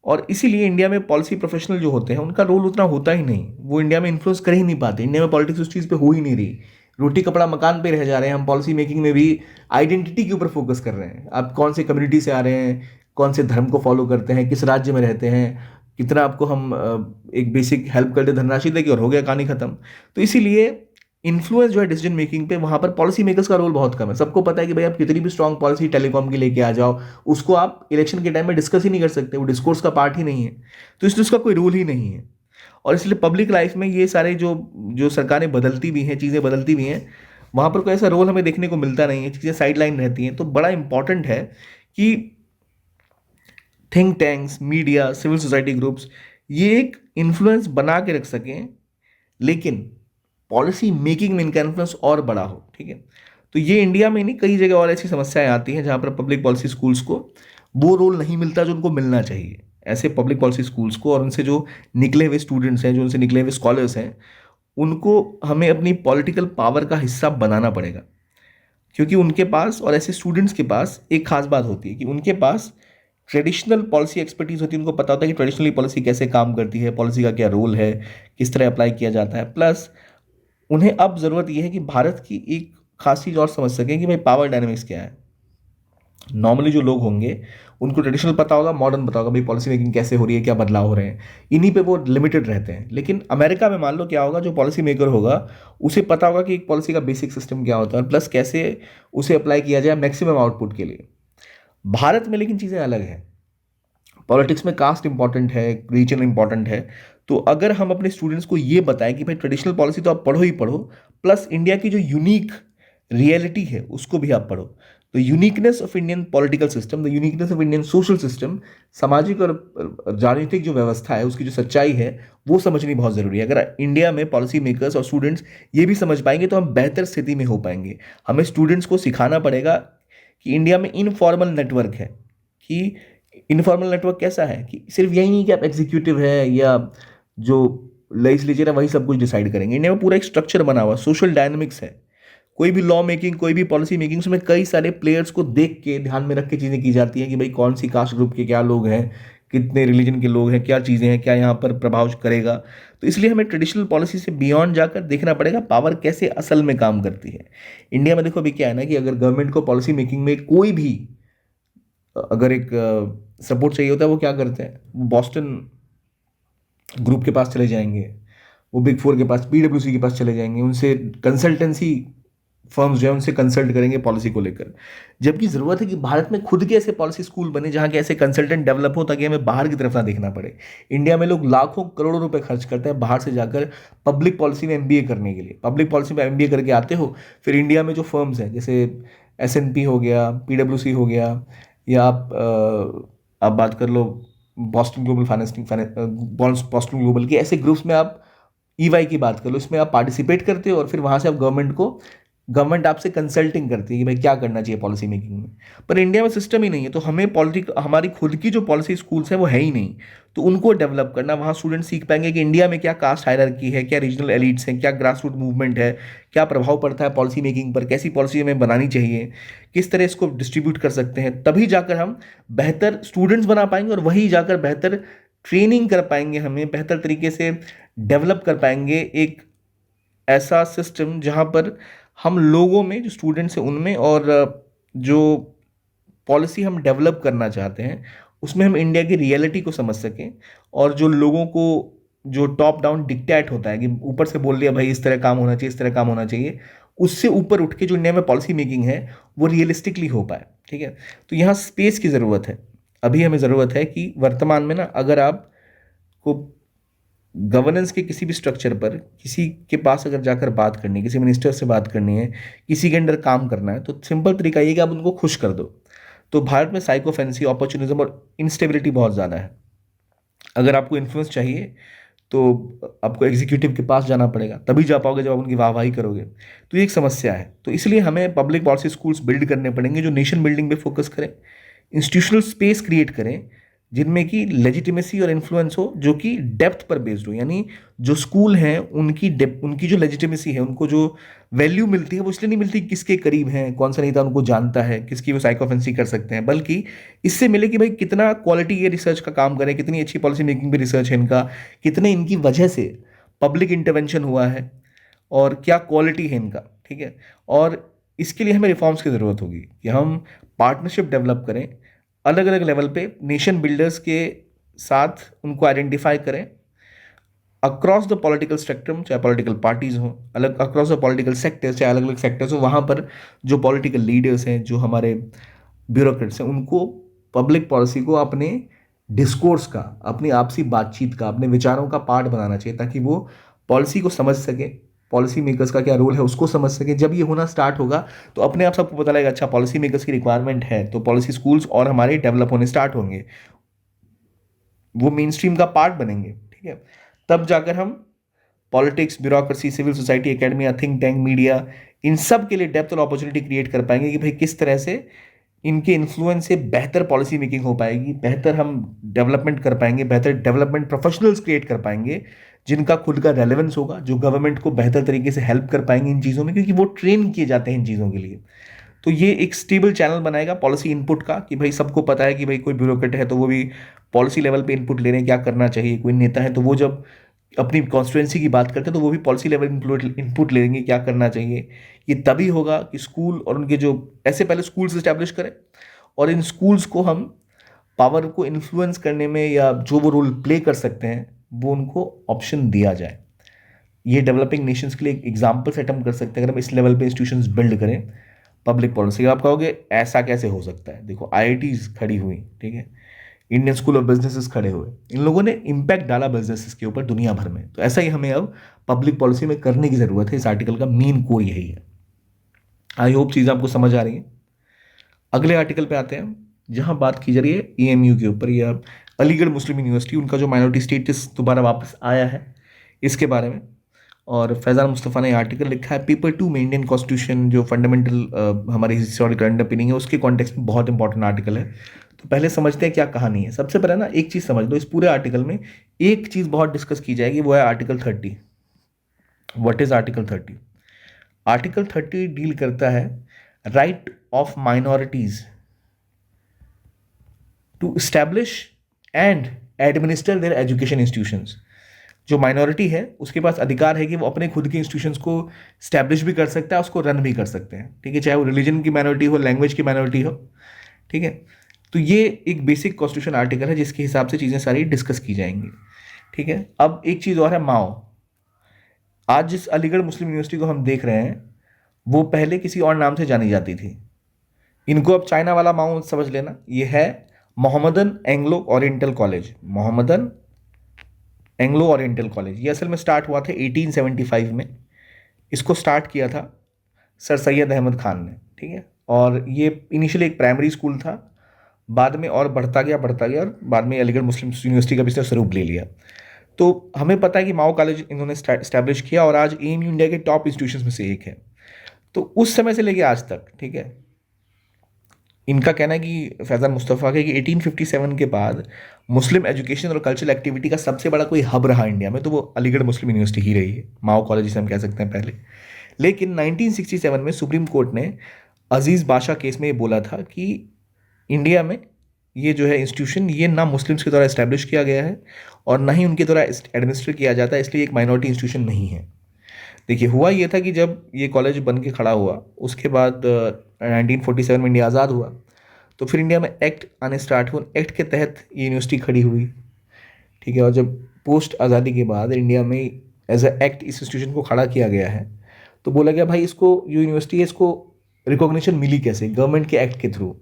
और इसीलिए इंडिया में पॉलिसी प्रोफेशनल जो होते हैं उनका रोल उतना होता ही नहीं, वो इंडिया में इन्फ्लुएंस कर ही नहीं पाते। इंडिया में पॉलिटिक्स उस चीज़ पे हो ही नहीं रही, रोटी कपड़ा मकान पे रह जा रहे हैं। हम पॉलिसी मेकिंग में भी आइडेंटिटी के ऊपर फोकस कर रहे हैं। आप कौन से कम्युनिटी से आ रहे हैं, कौन से धर्म को फॉलो करते हैं, किस राज्य में रहते हैं, कितना आपको हम एक बेसिक हेल्प कर दे धनराशि देगी और हो गया, कहानी खत्म। तो इसीलिए इन्फ्लुएंस जो है डिसीजन मेकिंग पे, वहां पर पॉलिसी मेकर्स का रोल बहुत कम है। सबको पता है कि भाई आप कितनी भी स्ट्रांग पॉलिसी टेलीकॉम की लेके आ जाओ, उसको आप इलेक्शन के टाइम में डिस्कस ही नहीं कर सकते, वो डिस्कोर्स का पार्ट ही नहीं है। तो इसलिए उसका कोई रोल ही नहीं है। और इसलिए पब्लिक लाइफ में ये सारे जो जो सरकारें बदलती भी हैं, चीज़ें बदलती भी हैं, वहाँ पर कोई ऐसा रोल हमें देखने को मिलता नहीं है, चीज़ें साइड लाइन रहती हैं। तो बड़ा इंपॉर्टेंट है कि think tanks, media, civil society groups ये एक इन्फ्लुएंस बना के रख सकें, लेकिन पॉलिसी मेकिंग में इनका इन्फ्लुएंस और बड़ा हो, ठीक है। तो ये इंडिया में नहीं, कई जगह और ऐसी समस्याएं आती हैं जहाँ पर पब्लिक पॉलिसी स्कूल्स को वो रोल नहीं मिलता जो उनको मिलना चाहिए। ऐसे पब्लिक पॉलिसी स्कूल्स को और उनसे जो निकले हुए स्टूडेंट्स हैं, जो उनसे निकले हुए स्कॉलर्स हैं, उनको हमें अपनी पॉलिटिकल पावर का हिस्सा बनाना पड़ेगा। क्योंकि उनके पास और ऐसे स्टूडेंट्स के पास एक खास बात होती है कि उनके पास ट्रेडिशनल पॉलिसी एक्सपर्टीज होती है। उनको पता होता है कि ट्रेडिशनली पॉलिसी कैसे काम करती है, पॉलिसी का क्या रोल है, किस तरह अप्लाई किया जाता है। प्लस उन्हें अब ज़रूरत यह है कि भारत की एक खास चीज़ और समझ सकें कि भाई पावर डायनेमिक्स क्या है। नॉर्मली जो लोग होंगे उनको ट्रेडिशनल पता होगा, मॉडर्न पता होगा, भाई पॉलिसी मेकिंग कैसे हो रही है, क्या बदलाव हो रहे हैं, इन्हीं पे वो लिमिटेड रहते हैं। लेकिन अमेरिका में मान लो क्या होगा, जो पॉलिसी मेकर होगा उसे पता होगा कि एक पॉलिसी का बेसिक सिस्टम क्या होता है, प्लस कैसे उसे अप्लाई किया जाए मैक्सिमम आउटपुट के लिए। भारत में लेकिन चीज़ें अलग हैं। पॉलिटिक्स में कास्ट इंपॉर्टेंट है, रीजन इंपॉर्टेंट है। तो अगर हम अपने स्टूडेंट्स को ये बताएं कि भाई ट्रेडिशनल पॉलिसी तो आप पढ़ो ही पढ़ो, प्लस इंडिया की जो यूनिक रियलिटी है उसको भी आप पढ़ो। The uniqueness of Indian political system, the uniqueness of Indian social system, सामाजिक और राजनीतिक जो व्यवस्था है उसकी जो सच्चाई है वो समझनी बहुत ज़रूरी है। अगर इंडिया में पॉलिसी मेकर्स और स्टूडेंट्स ये भी समझ पाएंगे तो हम बेहतर स्थिति में हो पाएंगे। हमें स्टूडेंट्स को सिखाना पड़ेगा कि इंडिया में इनफॉर्मल नेटवर्क है। कि इनफॉर्मल नेटवर्क कैसा है कि सिर्फ यही नहीं कि आप एग्जीक्यूटिव है या जो लेजिस्लेचर है वही सब कुछ डिसाइड करेंगे। इंडिया में पूरा एक स्ट्रक्चर बना हुआ, सोशल डायनामिक्स है। कोई भी लॉ मेकिंग, कोई भी पॉलिसी मेकिंग, उसमें कई सारे प्लेयर्स को देख के ध्यान में रख के चीज़ें की जाती हैं कि भाई कौन सी कास्ट ग्रुप के क्या लोग हैं, कितने रिलीजन के लोग हैं, क्या चीज़ें हैं, क्या यहाँ पर प्रभाव करेगा। तो इसलिए हमें ट्रेडिशनल पॉलिसी से बियॉन्ड जाकर देखना पड़ेगा पावर कैसे असल में काम करती है। इंडिया में देखो अभी क्या है ना कि अगर गवर्नमेंट को पॉलिसी मेकिंग में कोई भी अगर एक सपोर्ट चाहिए होता है, वो क्या करते हैं, वो बॉस्टन ग्रुप के पास चले जाएंगे, वो बिग फोर के पास, पीडब्ल्यूसी के पास चले जाएंगे, उनसे कंसल्टेंसी फर्म्स जो है उनसे कंसल्ट करेंगे पॉलिसी को लेकर। जबकि ज़रूरत है कि भारत में खुद के ऐसे पॉलिसी स्कूल बने जहाँ के ऐसे कंसल्टेंट डेवलप हो, ताकि हमें बाहर की तरफ ना देखना पड़े। इंडिया में लोग लाखों करोड़ों रुपए खर्च करते हैं बाहर से जाकर पब्लिक पॉलिसी में एमबीए करने के लिए। पब्लिक पॉलिसी में एमबीए करके आते हो, फिर इंडिया में जो फर्म्स हैं जैसे एसएनपी हो गया, पीडब्ल्यूसी हो गया, या आप बात कर लो Boston global financing Boston global के ऐसे ग्रुप्स में आप ईवाई की बात कर लो, इसमें आप पार्टिसिपेट करते हो और फिर वहाँ से आप गवर्नमेंट आपसे कंसल्टिंग करती है कि भाई क्या करना चाहिए पॉलिसी मेकिंग में। पर इंडिया में सिस्टम ही नहीं है। तो हमें हमारी खुद की जो पॉलिसी स्कूल्स हैं वो है ही नहीं, तो उनको डेवलप करना, वहाँ स्टूडेंट सीख पाएंगे कि इंडिया में क्या कास्ट हायरार्की है, क्या रीजनल एलिट्स हैं, क्या ग्रास रूट मूवमेंट है, क्या प्रभाव पड़ता है पॉलिसी मेकिंग पर, कैसी पॉलिसी हमें बनानी चाहिए, किस तरह इसको डिस्ट्रीब्यूट कर सकते हैं। तभी जाकर हम बेहतर स्टूडेंट्स बना पाएंगे और वही जाकर बेहतर ट्रेनिंग कर पाएंगे, हमें बेहतर तरीके से डेवलप कर पाएंगे एक ऐसा सिस्टम जहाँ पर हम लोगों में, जो स्टूडेंट्स हैं उनमें, और जो पॉलिसी हम डेवलप करना चाहते हैं उसमें हम इंडिया की रियलिटी को समझ सकें। और जो लोगों को जो टॉप डाउन डिक्टेट होता है कि ऊपर से बोल दिया भाई इस तरह काम होना चाहिए, इस तरह काम होना चाहिए, उससे ऊपर उठ के जो इंडिया में पॉलिसी मेकिंग है वो रियलिस्टिकली हो पाए, ठीक है। तो यहाँ स्पेस की ज़रूरत है। अभी हमें ज़रूरत है कि वर्तमान में ना, अगर आप को गवर्नेंस के किसी भी स्ट्रक्चर पर किसी के पास अगर जाकर बात करनी है, किसी मिनिस्टर से बात करनी है, किसी के अंडर काम करना है, तो सिंपल तरीका ये कि आप उनको खुश कर दो। तो भारत में साइकोफेंसी, अपॉर्चुनिज्म और इंस्टेबिलिटी बहुत ज़्यादा है। अगर आपको इन्फ्लुएंस चाहिए तो आपको एग्जीक्यूटिव के पास जाना पड़ेगा, तभी जा पाओगे जब आप उनकी वाहवाही करोगे। तो ये एक समस्या है। तो इसलिए हमें पब्लिक पॉलिसी स्कूल्स बिल्ड करने पड़ेंगे जो नेशन बिल्डिंग पे फोकस करें, इंस्टीट्यूशनल स्पेस क्रिएट करें जिनमें कि लेजिटिमेसी और इन्फ्लुएंस हो जो कि डेप्थ पर बेस्ड हो, यानी जो स्कूल हैं उनकी जो लेजिटिमेसी है, उनको जो वैल्यू मिलती है वो इसलिए नहीं मिलती कि किसके करीब हैं, कौन सा नेता उनको जानता है, किसकी वो साइकोफेंसी कर सकते हैं, बल्कि इससे मिले कि भाई कितना क्वालिटी ये रिसर्च का काम करें, कितनी अच्छी पॉलिसी मेकिंग पे रिसर्च है इनका, कितने इनकी वजह से पब्लिक इंटरवेंशन हुआ है और क्या क्वालिटी है इनका। ठीक है, और इसके लिए हमें रिफॉर्म्स की ज़रूरत होगी कि हम पार्टनरशिप डेवलप करें अलग अलग लेवल पे, नेशन बिल्डर्स के साथ उनको आइडेंटिफाई करें अक्रॉस द पॉलिटिकल स्पेक्ट्रम, चाहे पॉलिटिकल पार्टीज हों, अलग अक्रॉस द पॉलिटिकल सेक्टर्स, चाहे अलग अलग सेक्टर्स हों, वहाँ पर जो पॉलिटिकल लीडर्स हैं, जो हमारे ब्यूरोक्रेट्स हैं, उनको पब्लिक पॉलिसी को अपने डिस्कोर्स का, अपनी आपसी बातचीत का, अपने विचारों का पार्ट बनाना चाहिए, ताकि वो पॉलिसी को समझ सके, पॉलिसी मेकर्स का क्या रोल है उसको समझ सके। जब ये होना स्टार्ट होगा तो अपने आप सबको पता लगेगा अच्छा पॉलिसी मेकर्स की रिक्वायरमेंट है, तो पॉलिसी स्कूल्स और हमारे डेवलप होने स्टार्ट होंगे, वो मेन स्ट्रीम का पार्ट बनेंगे। ठीक है, तब जाकर हम politics, bureaucracy, civil society, academia, think tank, media, इन सब के लिए डेप्थ और अपॉर्चुनिटी क्रिएट कर पाएंगे कि भाई किस तरह से इनके इन्फ्लुएंस से बेहतर पॉलिसी मेकिंग हो पाएगी, बेहतर हम डेवलपमेंट कर पाएंगे, बेहतर डेवलपमेंट प्रोफेशनल्स क्रिएट कर पाएंगे जिनका खुद का रेलेवेंस होगा, जो गवर्नमेंट को बेहतर तरीके से हेल्प कर पाएंगे इन चीज़ों में, क्योंकि वो ट्रेन किए जाते हैं इन चीज़ों के लिए। तो ये एक स्टेबल चैनल बनाएगा पॉलिसी इनपुट का कि भाई सबको पता है कि भाई कोई ब्यूरोक्रेट है तो वो भी पॉलिसी लेवल पे इनपुट ले रहे हैं क्या करना चाहिए, कोई नेता है तो वो जब अपनी कॉन्स्टिट्यूंसी की बात करते हैं तो वो भी पॉलिसी लेवल इनपुट लेंगे क्या करना चाहिए। ये तभी होगा कि स्कूल और उनके जो ऐसे पहले स्कूल्स इस्टेब्लिश करें और इन स्कूल्स को हम पावर को इन्फ्लुएंस करने में या जो वो रोल प्ले कर सकते हैं वो उनको ऑप्शन दिया जाए। ये डेवलपिंग नेशंस के लिए एक एग्जाम्पल सेट हम कर सकते हैं अगर हम इस लेवल पे इंस्टीट्यूशंस बिल्ड करें पब्लिक पॉलिसी। आप कहोगे ऐसा कैसे हो सकता है, देखो आईआईटीज खड़ी हुई, ठीक है, इंडियन स्कूल ऑफ बिजनेसेस खड़े हुए, इन लोगों ने इम्पैक्ट डाला बिजनेसेस के ऊपर दुनिया भर में। तो ऐसा ही हमें अब पब्लिक पॉलिसी में करने की ज़रूरत है। इस आर्टिकल का मेन कोर यही है। आई होप चीज़ें आपको समझ आ रही हैं। अगले आर्टिकल पे आते हैं जहां बात की जा रही है एएमयू के ऊपर या अलीगढ़ मुस्लिम यूनिवर्सिटी, उनका जो माइनॉरिटी स्टेटस दोबारा वापस आया है इसके बारे में। और फैज़ान मुस्तफ़ा ने आर्टिकल लिखा है पेपर 2 में इंडियन कॉन्स्टिट्यूशन जो फंडामेंटल हमारी हिस्टोरिकल अंडरपिनिंग है उसके कॉन्टेक्स्ट में बहुत इंपॉर्टेंट आर्टिकल है। तो पहले समझते हैं क्या कहानी है। सबसे पहले ना एक चीज़ समझ लो, इस पूरे आर्टिकल में एक चीज़ बहुत डिस्कस की जाएगी, वो है article 30। What is article 30? Article 30 deal करता है right of minorities to establish and administer their education institutions. जो माइनॉरिटी है उसके पास अधिकार है कि वो अपने खुद के इंस्टीट्यूशंस को स्टैब्लिश भी कर सकता है, उसको रन भी कर सकते हैं। ठीक है, चाहे वो रिलीजन की माइनॉरिटी हो, लैंग्वेज की माइनॉरिटी हो। ठीक है, तो ये एक बेसिक कॉन्स्टिट्यूशन आर्टिकल है जिसके हिसाब से चीज़ें सारी डिस्कस की जाएंगी। ठीक है, अब एक चीज़ और है माओ। आज जिस अलीगढ़ मुस्लिम यूनिवर्सिटी को हम देख रहे हैं वो पहले किसी और नाम से जानी जाती थी। इनको अब चाइना वाला माओ समझ लेना। ये है Mohammedan Anglo oriental college. Mohammedan Anglo oriental college ये असल में स्टार्ट हुआ था 1875 में। इसको स्टार्ट किया था सर सैयद अहमद खान ने। ठीक है, और ये इनिशियली एक प्राइमरी स्कूल था, बाद में और बढ़ता गया और बाद में अलीगढ़ मुस्लिम यूनिवर्सिटी का भी इसने स्वरूप ले लिया। तो हमें पता है कि माओ कॉलेज इन्होंने स्टैब्लिश किया और आज एएमयू इंडिया के टॉप इंस्टीट्यूशंस में से एक है। तो उस समय से लेके आज तक, ठीक है, इनका कहना है कि फैज़ान मुस्तफ़ा के कि 1857 के बाद मुस्लिम एजुकेशन और कल्चरल एक्टिविटी का सबसे बड़ा कोई हब रहा इंडिया में तो वो अलीगढ़ मुस्लिम यूनिवर्सिटी ही रही है, माओ कॉलेज जिसे हम कह सकते हैं पहले। लेकिन 1967 में सुप्रीम कोर्ट ने अजीज़ बादशाह केस में ये बोला था कि इंडिया में ये जो है इंस्टीट्यूशन ये ना मुस्लिम्स के द्वारा इस्टेब्लिश किया गया है और ना ही उनके द्वारा एडमिनिस्टर किया जाता है, इसलिए एक माइनॉरिटी इंस्टीट्यूशन नहीं है। देखिए हुआ ये था कि जब ये कॉलेज बन के खड़ा हुआ उसके बाद 1947 में इंडिया आज़ाद हुआ तो फिर इंडिया में एक्ट आने स्टार्ट हुए। एक्ट के तहत ये यूनिवर्सिटी खड़ी हुई। ठीक है, और जब पोस्ट आज़ादी के बाद इंडिया में एज अ एक्ट इस इंस्टीट्यूशन को खड़ा किया गया है तो बोला गया भाई इसको जो यूनिवर्सिटी है इसको रिकॉग्निशन मिली कैसे, गवर्नमेंट के एक्ट के थ्रू,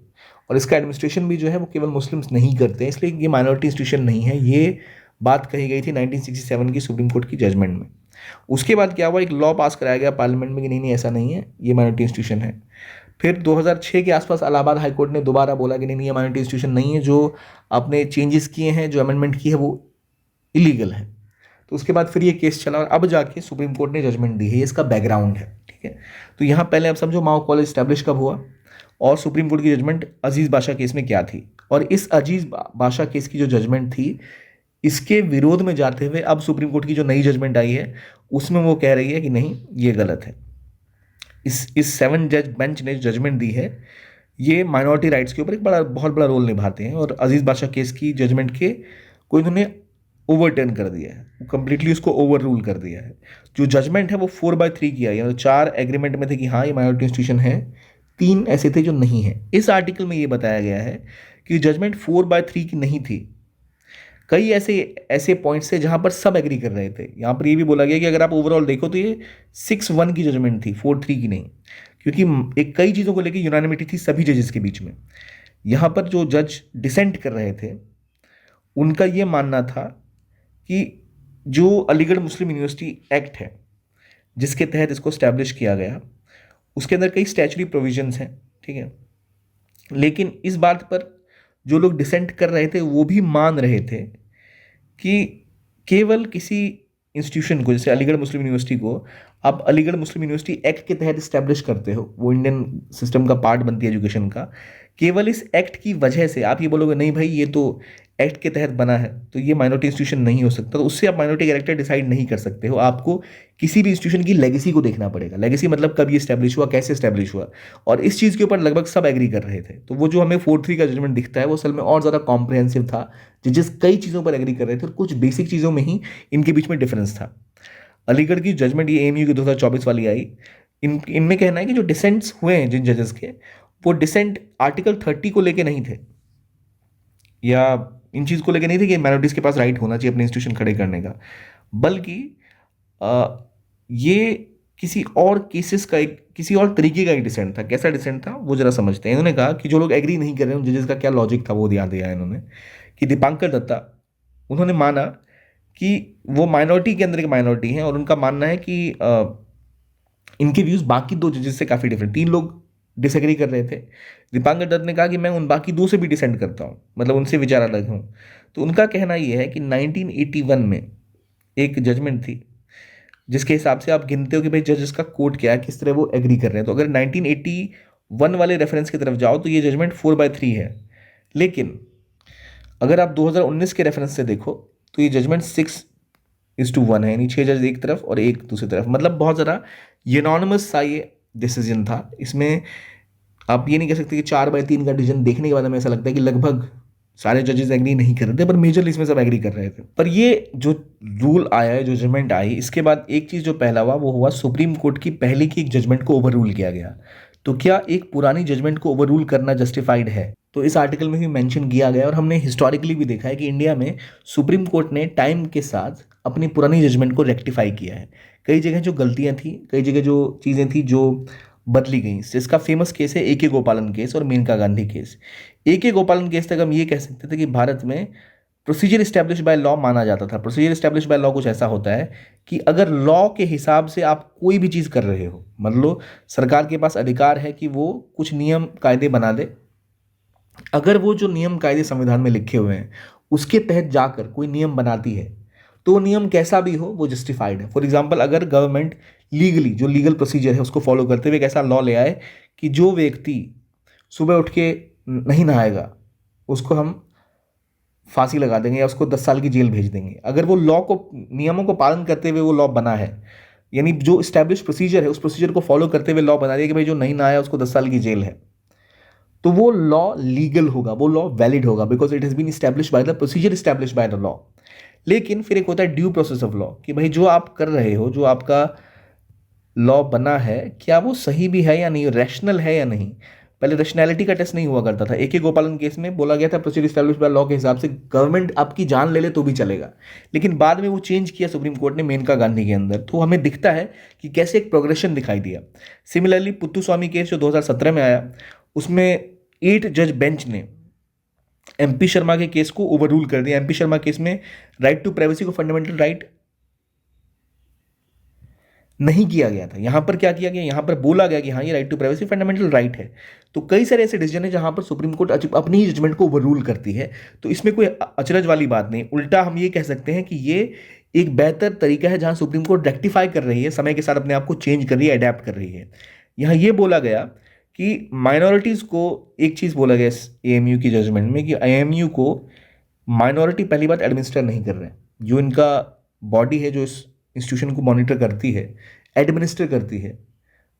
और इसका एडमिनिस्ट्रेशन भी जो है वो केवल मुस्लिम्स नहीं करते हैं, इसलिए ये माइनॉरिटी इंस्टीट्यूशन नहीं है। ये बात कही गई थी 1967 की सुप्रीम कोर्ट की जजमेंट में। उसके बाद क्या हुआ, एक लॉ पास कराया गया पार्लियामेंट में कि नहीं ऐसा नहीं है, ये माइनॉरिटी इंस्टीट्यूशन है। फिर 2006 के आसपास इलाहाबाद हाई कोर्ट ने दोबारा बोला कि नहीं ये माइनॉरिटी इंस्टीट्यूशन नहीं है, जो आपने चेंजेस किए हैं, जो अमेंडमेंट की है वो इलीगल है। तो उसके बाद फिर ये केस चला और अब जाके सुप्रीम कोर्ट ने जजमेंट दी है। ये इसका बैकग्राउंड है, ठीक है। तो यहाँ पहले आप समझो माओ कॉलेज स्टैब्लिश कब हुआ और सुप्रीम कोर्ट की जजमेंट अजीज बादशाह केस में क्या थी, और इस अजीज बादशाह केस की जो जजमेंट थी इसके विरोध में जाते हुए अब सुप्रीम कोर्ट की जो नई जजमेंट आई है उसमें वो कह रही है कि नहीं, ये गलत है। इस 7 जज बेंच ने जजमेंट दी है, ये माइनॉरिटी राइट्स के ऊपर एक बहुत बड़ा रोल निभाते हैं और अजीज बादशाह केस की जजमेंट के को इन्होंने ओवरटर्न कर दिया है, कंप्लीटली उसको ओवर रूल कर दिया है। जो जजमेंट है वो 4/3 की आई है। 4 एग्रीमेंट में थे कि हाँ ये माइनॉरिटी इंस्टीट्यूशन है, 3 ऐसे थे जो नहीं है। इस आर्टिकल में ये बताया गया है कि जजमेंट 4/3 की नहीं थी। कई ऐसे ऐसे पॉइंट्स थे जहां पर सब एग्री कर रहे थे। यहां पर ये भी बोला गया कि अगर आप ओवरऑल देखो तो ये 6-1 की जजमेंट थी, 4-3 की नहीं, क्योंकि एक कई चीज़ों को लेकर यूनानिमिटी थी सभी जजेस के बीच में। यहाँ पर जो जज डिसेंट कर रहे थे उनका ये मानना था कि जो अलीगढ़ मुस्लिम यूनिवर्सिटी एक्ट है जिसके तहत इसको स्टैब्लिश किया गया, उसके अंदर कई स्टैचुटरी प्रोविजंस हैं, ठीक है। लेकिन इस बात पर जो लोग डिसेंट कर रहे थे वो भी मान रहे थे कि केवल किसी इंस्टीट्यूशन को, जैसे अलीगढ़ मुस्लिम यूनिवर्सिटी को आप अलीगढ़ मुस्लिम यूनिवर्सिटी एक्ट के तहत इस्टेब्लिश करते हो, वो इंडियन सिस्टम का पार्ट बनती है एजुकेशन का, केवल इस एक्ट की वजह से आप ये बोलोगे नहीं भाई ये तो एक्ट के तहत बना है तो ये माइनॉरिटी इंस्टीट्यूशन नहीं हो सकता, तो उससे आप माइनॉरिटी कैरेक्टर डिसाइड नहीं कर सकते हो। आपको किसी भी इंस्टीट्यूशन की लेगेसी को देखना पड़ेगा। लेगेसी मतलब कब ये स्टैब्लिश हुआ, कैसे स्टैब्लिश हुआ, और इस चीज़ के ऊपर लगभग सब एग्री कर रहे थे। तो वो जो हमें 4-3 का जजमेंट दिखता है वो असल में और ज़्यादा कॉम्प्रिहेंसिव था, जजेस कई चीज़ों पर एग्री कर रहे थे और कुछ बेसिक चीज़ों में ही इनके बीच में डिफरेंस था। अलीगढ़ की जजमेंट ये एएमयू की 2024 वाली आई, इनमें कहना है कि जो डिसेंट्स हुए हैं जिन जजेस के, वो डिसेंट आर्टिकल 30 को लेके नहीं थे या इन चीज़ को लेके नहीं थे कि माइनॉरिटीज़ के पास राइट होना चाहिए अपने इंस्टीट्यूशन खड़े करने का, बल्कि ये किसी और केसेस का एक किसी और तरीके का एक डिसेंट था। कैसा डिसेंट था वो जरा समझते हैं। इन्होंने कहा कि जो लोग एग्री नहीं कर रहे हैं उन जजेस का क्या लॉजिक था वो ध्यान दिया है इन्होंने, कि दीपांकर दत्ता, उन्होंने माना कि वो माइनॉरिटी के अंदर एक माइनॉरिटी हैं और उनका मानना है कि इनके व्यूज़ बाकी 2 जजेस से काफ़ी डिफरेंट। 3 लोग डिसएग्री कर रहे थे। दीपांकर दत्त ने कहा कि मैं उन बाकी 2 से भी डिसेंट करता हूँ, मतलब उनसे विचार अलग हूँ। तो उनका कहना यह है कि 1981 में एक जजमेंट थी जिसके हिसाब से आप गिनते हो कि भाई जजेस का कोड क्या है, किस तरह वो एग्री कर रहे हैं। तो अगर 1981 वाले रेफरेंस की तरफ जाओ तो ये जजमेंट 4/3 है। लेकिन अगर आप 2019 के रेफरेंस से देखो तो ये जजमेंट 6:1 है, यानी 6 जज एक तरफ और एक दूसरी तरफ, मतलब बहुत ज़्यादा यूनानिमस सा ये डिसीजन था। इसमें आप ये नहीं कह सकते कि 4/3 का डिसीजन देखने के बाद हमें ऐसा लगता है कि लगभग सारे जजेस एग्री नहीं कर रहे थे, पर मेजरली इसमें सब एग्री कर रहे थे। पर ये जो रूल आया है, जो जजमेंट आई, इसके बाद एक चीज़ जो पहला हुआ वो हुआ सुप्रीम कोर्ट की पहले की एक जजमेंट को ओवर रूल किया गया। तो क्या एक पुरानी जजमेंट को ओवर रूल करना जस्टिफाइड है? तो इस आर्टिकल में भी मेंशन किया गया और हमने हिस्टोरिकली भी देखा है कि इंडिया में सुप्रीम कोर्ट ने टाइम के साथ अपनी पुरानी जजमेंट को रेक्टिफाई किया है। कई जगह जो गलतियां थी, कई जगह जो चीज़ें थी जो बदली गई। इसका फेमस केस है AK गोपालन केस और मेनका गांधी केस। AK गोपालन केस तक हम ये कह सकते थे कि भारत में प्रोसीजर इस्टेब्लिश बाय लॉ माना जाता था। प्रोसीजर इस्टेब्लिश बाय लॉ कुछ ऐसा होता है कि अगर लॉ के हिसाब से आप कोई भी चीज़ कर रहे हो, मान लो सरकार के पास अधिकार है कि वो कुछ नियम कायदे बना दे, अगर वो जो नियम कायदे संविधान में लिखे हुए हैं उसके तहत जाकर कोई नियम बनाती है तो नियम कैसा भी हो वो जस्टिफाइड है। फॉर एग्जाम्पल, अगर गवर्नमेंट लीगली जो लीगल प्रोसीजर है उसको फॉलो करते हुए एक ऐसा लॉ ले आए कि जो व्यक्ति सुबह उठ के नहीं नहाएगा उसको हम फांसी लगा देंगे या उसको 10 साल की जेल भेज देंगे, अगर वो लॉ को, नियमों को पालन करते हुए वो लॉ बना है, यानी जो इस्टेब्लिश प्रोसीजर है उस प्रोसीजर को फॉलो करते हुए लॉ बना दिया कि भाई जो नहीं नहाया उसको 10 साल की जेल है, तो वो लॉ लीगल होगा, वो लॉ वैलिड होगा, because it has been establish by the procedure establish by the law. लेकिन फिर एक होता है ड्यू प्रोसेस ऑफ लॉ, कि भाई जो आप कर रहे हो, जो आपका लॉ बना है, क्या वो सही भी है या नहीं, रैशनल है या नहीं। पहले रैशनैलिटी का टेस्ट नहीं हुआ करता था। AK गोपालन केस में बोला गया था प्रोसीजर इस्टेब्लिश बाय लॉ के हिसाब से गवर्नमेंट आपकी जान ले ले तो भी चलेगा, लेकिन बाद में वो चेंज किया सुप्रीम कोर्ट ने मेनका गांधी के अंदर। तो हमें दिखता है कि कैसे एक प्रोग्रेशन दिखाई दिया। सिमिलरली पुत्तुस्वामी केस जो 2017 में आया, उसमें 8 जज बेंच ने MP शर्मा के केस को ओवररूल कर दिया। MP शर्मा केस में राइट टू प्राइवेसी को फंडामेंटल राइट नहीं किया गया था। यहां पर क्या किया गया, यहां पर बोला गया कि हाँ ये right to privacy fundamental right है। तो कई सारे ऐसे डिसीजन है जहां पर सुप्रीम कोर्ट अपनी ही जजमेंट को ओवररूल करती है। तो इसमें कोई अचरज वाली बात नहीं, उल्टा हम ये कह सकते हैं कि ये एक बेहतर तरीका है जहां सुप्रीम कोर्ट रेक्टिफाई कर रही है, समय के साथ अपने आप को चेंज कर रही है, अडेप्ट कर रही है। यहाँ ये बोला गया कि माइनॉरिटीज़ को, एक चीज़ बोला गया इस एएमयू की जजमेंट में कि एएमयू को माइनॉरिटी पहली बात एडमिनिस्टर नहीं कर रहे हैं। जो इनका बॉडी है जो इस इंस्टीट्यूशन को मॉनिटर करती है, एडमिनिस्टर करती है,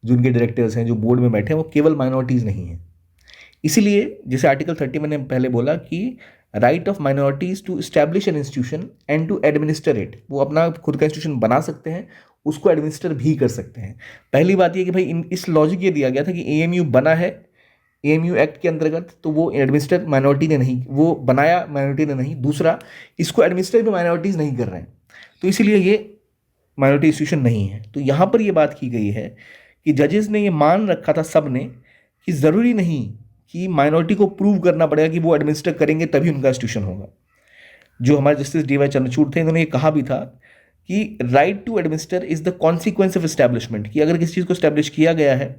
जो उनके डायरेक्टर्स हैं, जो बोर्ड में बैठे हैं, वो केवल माइनॉरिटीज़ नहीं हैं। इसीलिए जैसे आर्टिकल 30 मैंने पहले बोला कि right of minorities to establish an institution and to administer it, वो अपना खुद का इंस्टीट्यूशन बना सकते हैं, उसको एडमिनिस्टर भी कर सकते हैं। पहली बात ये कि भाई इस लॉजिक ये दिया गया था कि एएमयू बना है एएमयू एक्ट के अंतर्गत, तो वो एडमिनिस्टर माइनॉरिटी ने नहीं, वो बनाया माइनॉरिटी ने नहीं। दूसरा, इसको एडमिनिस्टर भी माइनॉरिटीज़ नहीं कर रहे हैं, तो इसीलिए ये माइनॉरिटी इंस्टीट्यूशन नहीं है। तो यहाँ पर ये बात की गई है कि जजेस ने ये मान रखा था सब ने कि ज़रूरी नहीं कि माइनॉरिटी को प्रूव करना पड़ेगा कि वो एडमिनिस्टर करेंगे तभी उनका इंस्टीट्यूशन होगा। जो हमारे जस्टिस डी वाई चंद्रचूड़ थे, इन्होंने ये कहा भी था कि right to administer is the consequence of establishment, कि अगर किसी चीज़ को एस्टैब्लिश किया गया है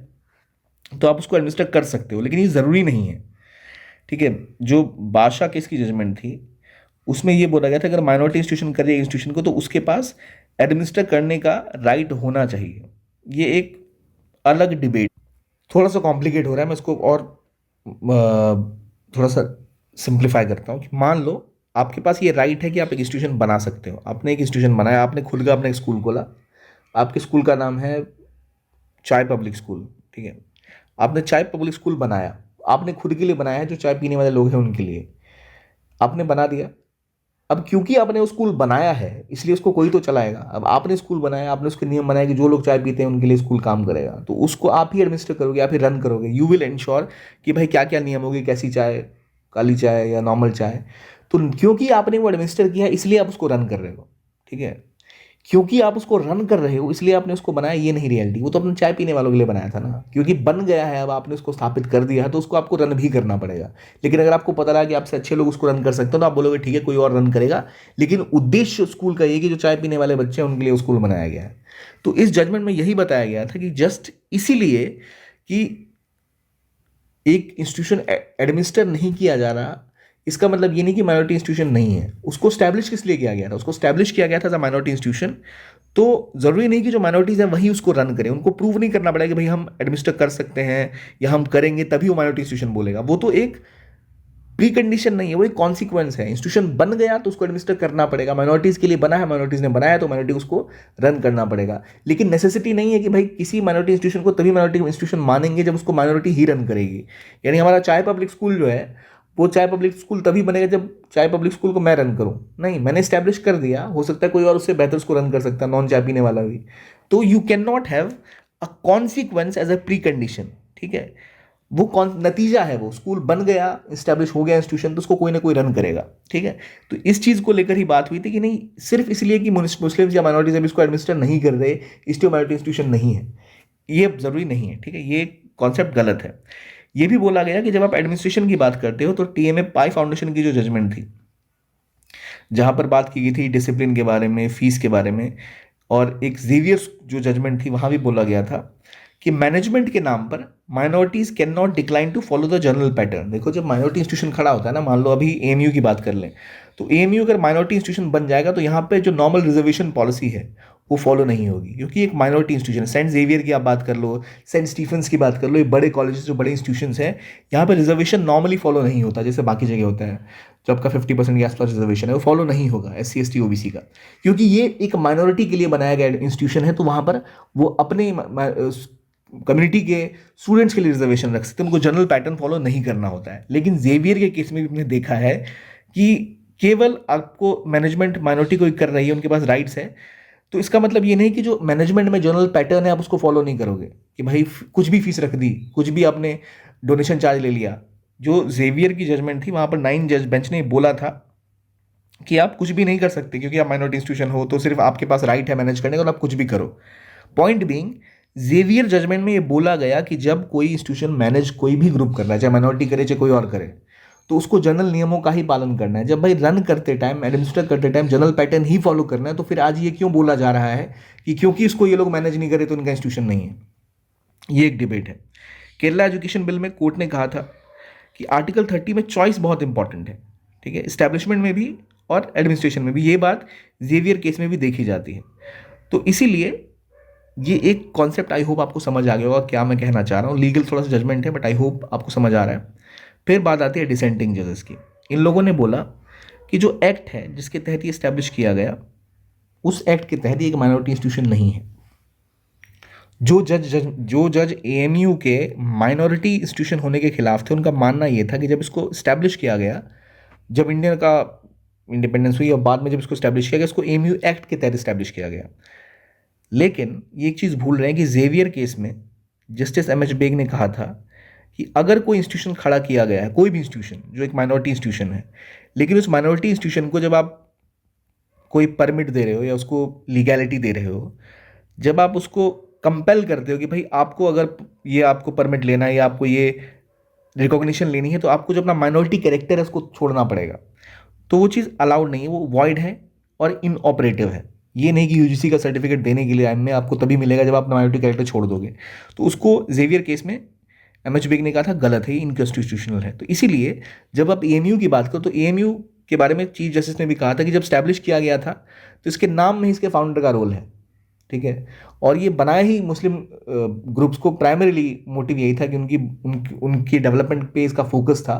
तो आप उसको एडमिनिस्टर कर सकते हो, लेकिन ये ज़रूरी नहीं है। ठीक है, जो बादशाह केस की जजमेंट थी उसमें ये बोला गया था अगर माइनॉरिटी इंस्टीट्यूशन करे इंस्टीट्यूशन को तो उसके पास एडमिनिस्टर करने का राइट होना चाहिए। ये एक अलग डिबेट, थोड़ा सा कॉम्प्लिकेट हो रहा है, मैं इसको और थोड़ा सा सिंप्लीफाई करता हूँ कि मान लो आपके पास ये राइट है कि आप एक इंस्टीट्यूशन बना सकते हो। आपने एक इंस्टीट्यूशन बनाया, आपने खुद का अपना एक स्कूल खोला, आपके स्कूल का नाम है चाय पब्लिक स्कूल। ठीक है, आपने चाय पब्लिक स्कूल बनाया, आपने खुद के लिए बनाया है, जो चाय पीने वाले लोग हैं उनके लिए आपने बना दिया। अब क्योंकि आपने वो स्कूल बनाया है इसलिए उसको कोई तो चलाएगा। अब आपने स्कूल बनाया, आपने उसके नियम बनाए कि जो लोग चाय पीते हैं उनके लिए स्कूल काम करेगा, तो उसको आप ही एडमिनिस्टर करोगे, आप ही रन करोगे। यू विल इंश्योर कि भाई क्या क्या नियम होंगे, कैसी चाय, काली चाय या नॉर्मल चाय। तो क्योंकि आपने वो एडमिनिस्टर किया इसलिए आप उसको रन कर रहे हो। ठीक है, क्योंकि आप उसको रन कर रहे हो इसलिए आपने उसको बनाया, ये नहीं रियलिटी। वो तो अपने चाय पीने वालों के लिए बनाया था ना, क्योंकि बन गया है, अब आपने उसको स्थापित कर दिया है तो उसको आपको रन भी करना पड़ेगा। लेकिन अगर आपको पता रहा कि आपसे अच्छे लोग उसको रन कर सकते हो तो आप बोलोगे ठीक है कोई और रन करेगा, लेकिन उद्देश्य स्कूल का ये कि जो चाय पीने वाले बच्चे हैं उनके लिए स्कूल बनाया गया है। तो इस जजमेंट में यही बताया गया था कि जस्ट इसीलिए कि एक इंस्टीट्यूशन एडमिनिस्टर नहीं किया जा रहा, इसका मतलब ये नहीं कि माइनॉरिटी इंस्टीट्यूशन नहीं है। उसको स्टैब्लिश किस लिए किया गया था? उसको स्टैब्लिश किया गया था एज अ माइनॉरिटी इंस्टीट्यूशन। तो ज़रूरी नहीं कि जो माइनॉरिटीज़ हैं वही उसको रन करें, उनको प्रूव नहीं करना पड़ेगा कि भाई हम एडमिनिस्टर कर सकते हैं या हम करेंगे तभी वो माइनॉरिटी इंस्टीट्यूशन बोलेगा। वो तो एक प्री कंडीशन नहीं है, वो एक कॉन्सिक्वेंस है। इंस्टीट्यूशन बन गया तो उसको एडमिनिस्टर करना पड़ेगा। माइनॉरिटीज़ के लिए बना है, माइनॉरिटीज़ ने बनाया तो माइनॉरिटी उसको रन करना पड़ेगा। लेकिन नेसेसिटी नहीं है कि भाई किसी माइनॉरिटी इंस्टीट्यूशन को तभी माइनॉरिटी इंस्टीट्यूशन मानेंगे जब उसको माइनॉरिटी ही रन करेगी। यानी हमारा चाय पब्लिक स्कूल जो है वो चाय पब्लिक स्कूल तभी बनेगा जब चाय पब्लिक स्कूल को मैं रन करूं। नहीं, मैंने स्टैब्लिश कर दिया, हो सकता है कोई और उससे बेहतर उसको रन कर सकता है, नॉन चाय पीने वाला भी। तो you can not have a consequence as a precondition. ठीक है, वो कौन नतीजा है, वो स्कूल बन गया, इस्टेब्लिश हो गया इंस्टीट्यूशन, तो उसको कोई ना कोई रन करेगा। ठीक है, तो इस चीज़ को लेकर ही बात हुई थी कि नहीं सिर्फ इसलिए कि मुस्लिम या माइनॉरिटीज अभी इसको एडमिनिस्टर नहीं कर रहे इसलिए माइनॉरिटी इंस्टीट्यूशन नहीं है, ये जरूरी नहीं है। ठीक है, ये कॉन्सेप्ट गलत है। ये भी बोला गया कि जब आप एडमिनिस्ट्रेशन की बात करते हो तो टीएमए पाई फाउंडेशन की जो जजमेंट थी, जहां पर बात की गई थी डिसिप्लिन के बारे में, फीस के बारे में, और एक जेवियर्स जो जजमेंट थी वहां भी बोला गया था कि मैनेजमेंट के नाम पर minorities can not decline to follow the general pattern. देखो, जब माइनॉरिटी इंस्टीट्यूशन खड़ा होता है ना, मान लो अभी एएमयू की बात कर लें, तो एएमयू अगर माइनॉरिटी इंस्टीट्यूशन बन जाएगा तो यहाँ पे जो नॉर्मल रिजर्वेशन पॉलिसी है वो फॉलो नहीं होगी, क्योंकि एक माइनॉरिटी इंस्टीट्यूशन, सेंट जेवियर की आप बात कर लो, सेंट स्टीफेंस की बात कर लो, ये बड़े कॉलेजेस जो बड़े इंस्टीट्यूशंस हैं, यहाँ पे रिजर्वेशन नॉर्मली फॉलो नहीं होता जैसे बाकी जगह होता है। जो आपका 50% के आसपास रिजर्वेशन है वो फॉलो नहीं होगा SC ST OBC का, क्योंकि ये एक माइनॉरिटी के लिए बनाया गया इंस्टीट्यूशन है। तो वहाँ पर वो अपने कम्युनिटी के स्टूडेंट्स के लिए रिजर्वेशन रख सकते हैं, उनको जनरल पैटर्न फॉलो नहीं करना होता है। लेकिन जेवियर के केस में भी हमने देखा है कि केवल आपको मैनेजमेंट माइनॉरिटी को कर रही है, उनके पास राइट्स है, तो इसका मतलब ये नहीं कि जो मैनेजमेंट में जनरल पैटर्न है आप उसको फॉलो नहीं करोगे, कि भाई कुछ भी फीस रख दी, कुछ भी आपने डोनेशन चार्ज ले लिया। जो जेवियर की जजमेंट थी वहाँ पर 9 जज बेंच ने बोला था कि आप कुछ भी नहीं कर सकते, क्योंकि आप माइनॉरिटी इंस्टीट्यूशन हो तो सिर्फ आपके पास राइट है मैनेज करने का और आप कुछ भी करो। पॉइंट बीइंग, जेवियर जजमेंट में ये बोला गया कि जब कोई इंस्टीट्यूशन मैनेज कोई भी ग्रुप कर रहा है, चाहे माइनॉरिटी करे चाहे कोई और करे, तो उसको जनरल नियमों का ही पालन करना है। जब भाई रन करते टाइम, एडमिनिस्टर करते टाइम जनरल पैटर्न ही फॉलो करना है, तो फिर आज ये क्यों बोला जा रहा है कि क्योंकि इसको ये लोग मैनेज नहीं करे तो इनका इंस्टीट्यूशन नहीं है? ये एक डिबेट है। केरला एजुकेशन बिल में कोर्ट ने कहा था कि आर्टिकल 30 में चॉइस बहुत इंपॉर्टेंट है। ठीक है, इस्टेब्लिशमेंट में भी और एडमिनिस्ट्रेशन में भी। ये बात जेवियर केस में भी देखी जाती है। तो इसीलिए ये एक कॉन्सेप्ट आई होप आपको समझ आ गया होगा क्या मैं कहना चाह रहा हूँ। लीगल थोड़ा सा जजमेंट है, बट आई होप आपको समझ आ रहा है। फिर बात आती है डिसेंटिंग जजेस की। इन लोगों ने बोला कि जो एक्ट है जिसके तहत ये इस्टेब्लिश किया गया, उस एक्ट के तहत ये एक माइनॉरिटी इंस्टीट्यूशन नहीं है। जो जज एएमयू के माइनॉरिटी इंस्टीट्यूशन होने के खिलाफ थे, उनका मानना ये था कि जब इसको इस्टेब्लिश किया गया, जब इंडिया का इंडिपेंडेंस हुई और बाद में जब इसको इस्टेब्लिश किया गया, इसको एएमयू एक्ट के तहत इस्टेब्लिश किया गया। लेकिन ये एक चीज़ भूल रहे हैं कि जेवियर केस में जस्टिस एम एच बेग ने कहा था कि अगर कोई इंस्टीट्यूशन खड़ा किया गया है, कोई भी इंस्टीट्यूशन जो एक माइनॉरिटी इंस्टीट्यूशन है, लेकिन उस माइनॉरिटी इंस्टीट्यूशन को जब आप कोई परमिट दे रहे हो या उसको लीगैलिटी दे रहे हो, जब आप उसको कंपेल करते हो कि भाई आपको अगर ये आपको परमिट लेना है या आपको ये रिकॉग्निशन लेनी है, तो आपको जो अपना माइनॉरिटी कैरेक्टर है उसको छोड़ना पड़ेगा, तो वो चीज़ अलाउड नहीं है, वो वॉइड है और इनऑपरेटिव है। ये नहीं कि यूजीसी का सर्टिफिकेट देने के लिए एम में आपको तभी मिलेगा जब आप माइनॉरिटी कैरेक्टर छोड़ दोगे। तो उसको जेवियर केस में एम एच बेग ने कहा था गलत है, इनकॉन्स्टिट्यूशनल है। तो इसीलिए जब आप एएमयू की बात करो तो एएमयू के बारे में चीफ जस्टिस ने भी कहा था कि जब स्टैब्लिश किया गया था तो इसके नाम में इसके फाउंडर का रोल है, ठीक है। और ये बनाया ही मुस्लिम ग्रुप्स को, प्राइमरीली मोटिव यही था कि उनकी डेवलपमेंट पे इसका फोकस था।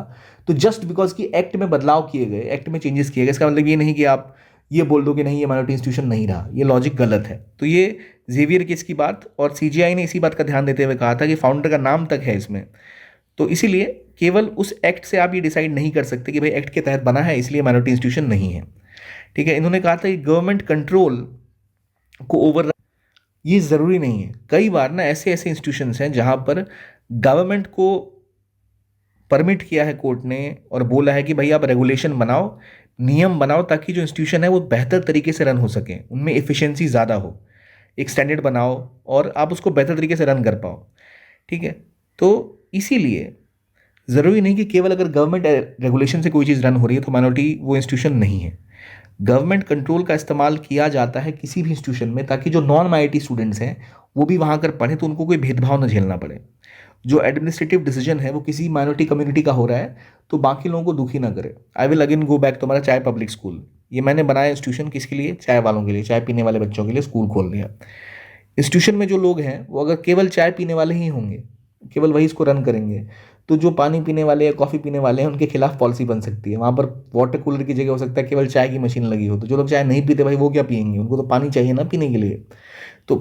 तो जस्ट बिकॉज कि एक्ट में बदलाव किए गए, एक्ट में चेंजेस किए गए, इसका मतलब ये नहीं कि आप ये बोल दो कि नहीं ये माइनॉरिटी इंस्टीट्यूशन नहीं रहा। ये लॉजिक गलत है। तो ये जेवियर केस की बात, और सीजीआई ने इसी बात का ध्यान देते हुए कहा था कि फाउंडर का नाम तक है इसमें। तो इसीलिए केवल उस एक्ट से आप ये डिसाइड नहीं कर सकते कि भाई एक्ट के तहत बना है इसलिए माइनॉरिटी इंस्टीट्यूशन नहीं है, ठीक है। इन्होंने कहा था कि गवर्नमेंट कंट्रोल को ओवर, ये ज़रूरी नहीं है। कई बार ना ऐसे ऐसे इंस्टीट्यूशंस हैं जहाँ पर गवर्नमेंट को परमिट किया है कोर्ट ने और बोला है कि भाई आप रेगुलेशन बनाओ, नियम बनाओ, ताकि जो इंस्टीट्यूशन है वो बेहतर तरीके से रन हो सके, उनमें एफिशिएंसी ज़्यादा हो। एक स्टैंडर्ड बनाओ और आप उसको बेहतर तरीके से रन कर पाओ, ठीक है। तो इसीलिए ज़रूरी नहीं कि केवल अगर गवर्नमेंट रेगुलेशन से कोई चीज़ रन हो रही है तो माइनॉरिटी वो इंस्टीट्यूशन नहीं है। गवर्नमेंट कंट्रोल का इस्तेमाल किया जाता है किसी भी इंस्टीट्यूशन में, ताकि जो नॉन माइनॉरिटी स्टूडेंट्स हैं वो भी वहाँ कर पढ़ें, तो उनको कोई भेदभाव न झेलना पड़े। जो एडमिनिस्ट्रेटिव डिसीजन है वो किसी माइनॉरिटी कम्युनिटी का हो रहा है तो बाकी लोगों को दुखी ना करे। I will again go back, तुम्हारा चाय पब्लिक स्कूल, ये मैंने बनाया इंस्टीट्यूशन किसके लिए? चाय वालों के लिए, चाय पीने वाले बच्चों के लिए स्कूल खोल दिया। इंस्टीट्यूशन में जो लोग हैं वो अगर केवल चाय पीने वाले ही होंगे, केवल वही इसको रन करेंगे, तो जो पानी पीने वाले या कॉफ़ी पीने वाले हैं उनके खिलाफ पॉलिसी बन सकती है। वहाँ पर वाटर कूलर की जगह हो सकता है केवल चाय की मशीन लगी हो, तो जो लोग चाय नहीं पीते भाई वो क्या पियेंगे? उनको तो पानी चाहिए ना पीने के लिए। तो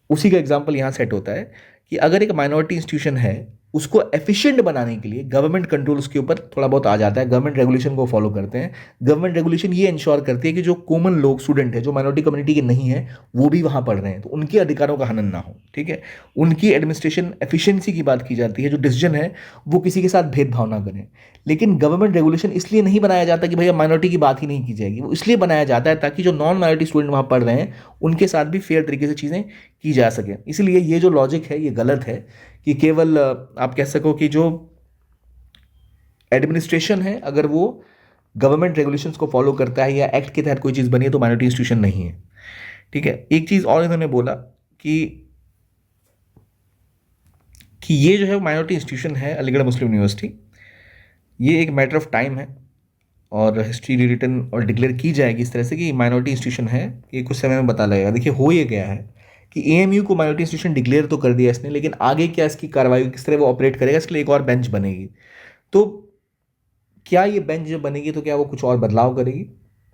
उसी का एग्जाम्पल यहाँ सेट होता है कि अगर एक माइनॉरिटी इंस्टीट्यूशन है, उसको एफिशिएंट बनाने के लिए गवर्नमेंट कंट्रोल उसके ऊपर थोड़ा बहुत आ जाता है। गवर्नमेंट रेगुलेशन को फॉलो करते हैं। गवर्नमेंट रेगुलेशन ये इंश्योर करती है कि जो कॉमन लोग, स्टूडेंट है, जो माइनॉरिटी कम्युनिटी के नहीं है, वो भी वहाँ पढ़ रहे हैं, तो उनके अधिकारों का हनन ना हो, ठीक है। उनकी एडमिनिस्ट्रेशन एफिशिएंसी की बात की जाती है, जो डिसीजन है वो किसी के साथ भेदभाव ना करें। लेकिन गवर्नमेंट रेगुलेशन इसलिए नहीं बनाया जाता कि भैया माइनॉरिटी की बात ही नहीं की जाएगी, वो इसलिए बनाया जाता है ताकि जो नॉन माइनॉरिटी स्टूडेंट वहाँ पढ़ रहे हैं उनके साथ भी फेयर तरीके से चीज़ें की जा सकें। इसलिए ये जो लॉजिक है ये गलत है कि केवल आप कह सको कि जो एडमिनिस्ट्रेशन है अगर वो गवर्नमेंट रेगुलेशंस को फॉलो करता है या एक्ट के तहत कोई चीज़ बनी है तो माइनॉरिटी इंस्टीट्यूशन नहीं है, ठीक है। एक चीज़ और इन्होंने बोला कि ये जो है माइनॉरिटी इंस्टीट्यूशन है अलीगढ़ मुस्लिम यूनिवर्सिटी, ये एक मैटर ऑफ टाइम है और हिस्ट्री रिटन और डिक्लेयर की जाएगी इस तरह से कि माइनॉरिटी इंस्टीट्यूशन है, ये कुछ समय में बता लगेगा। देखिए हो ये गया है कि एएमयू को माइनॉरिटी इंस्टीट्यूशन डिक्लेयर तो कर दिया इसने, लेकिन आगे क्या इसकी कार्रवाई किस तरह वो ऑपरेट करेगा इसके लिए एक और बेंच बनेगी। तो क्या ये बेंच जब बनेगी तो क्या वो कुछ और बदलाव करेगी,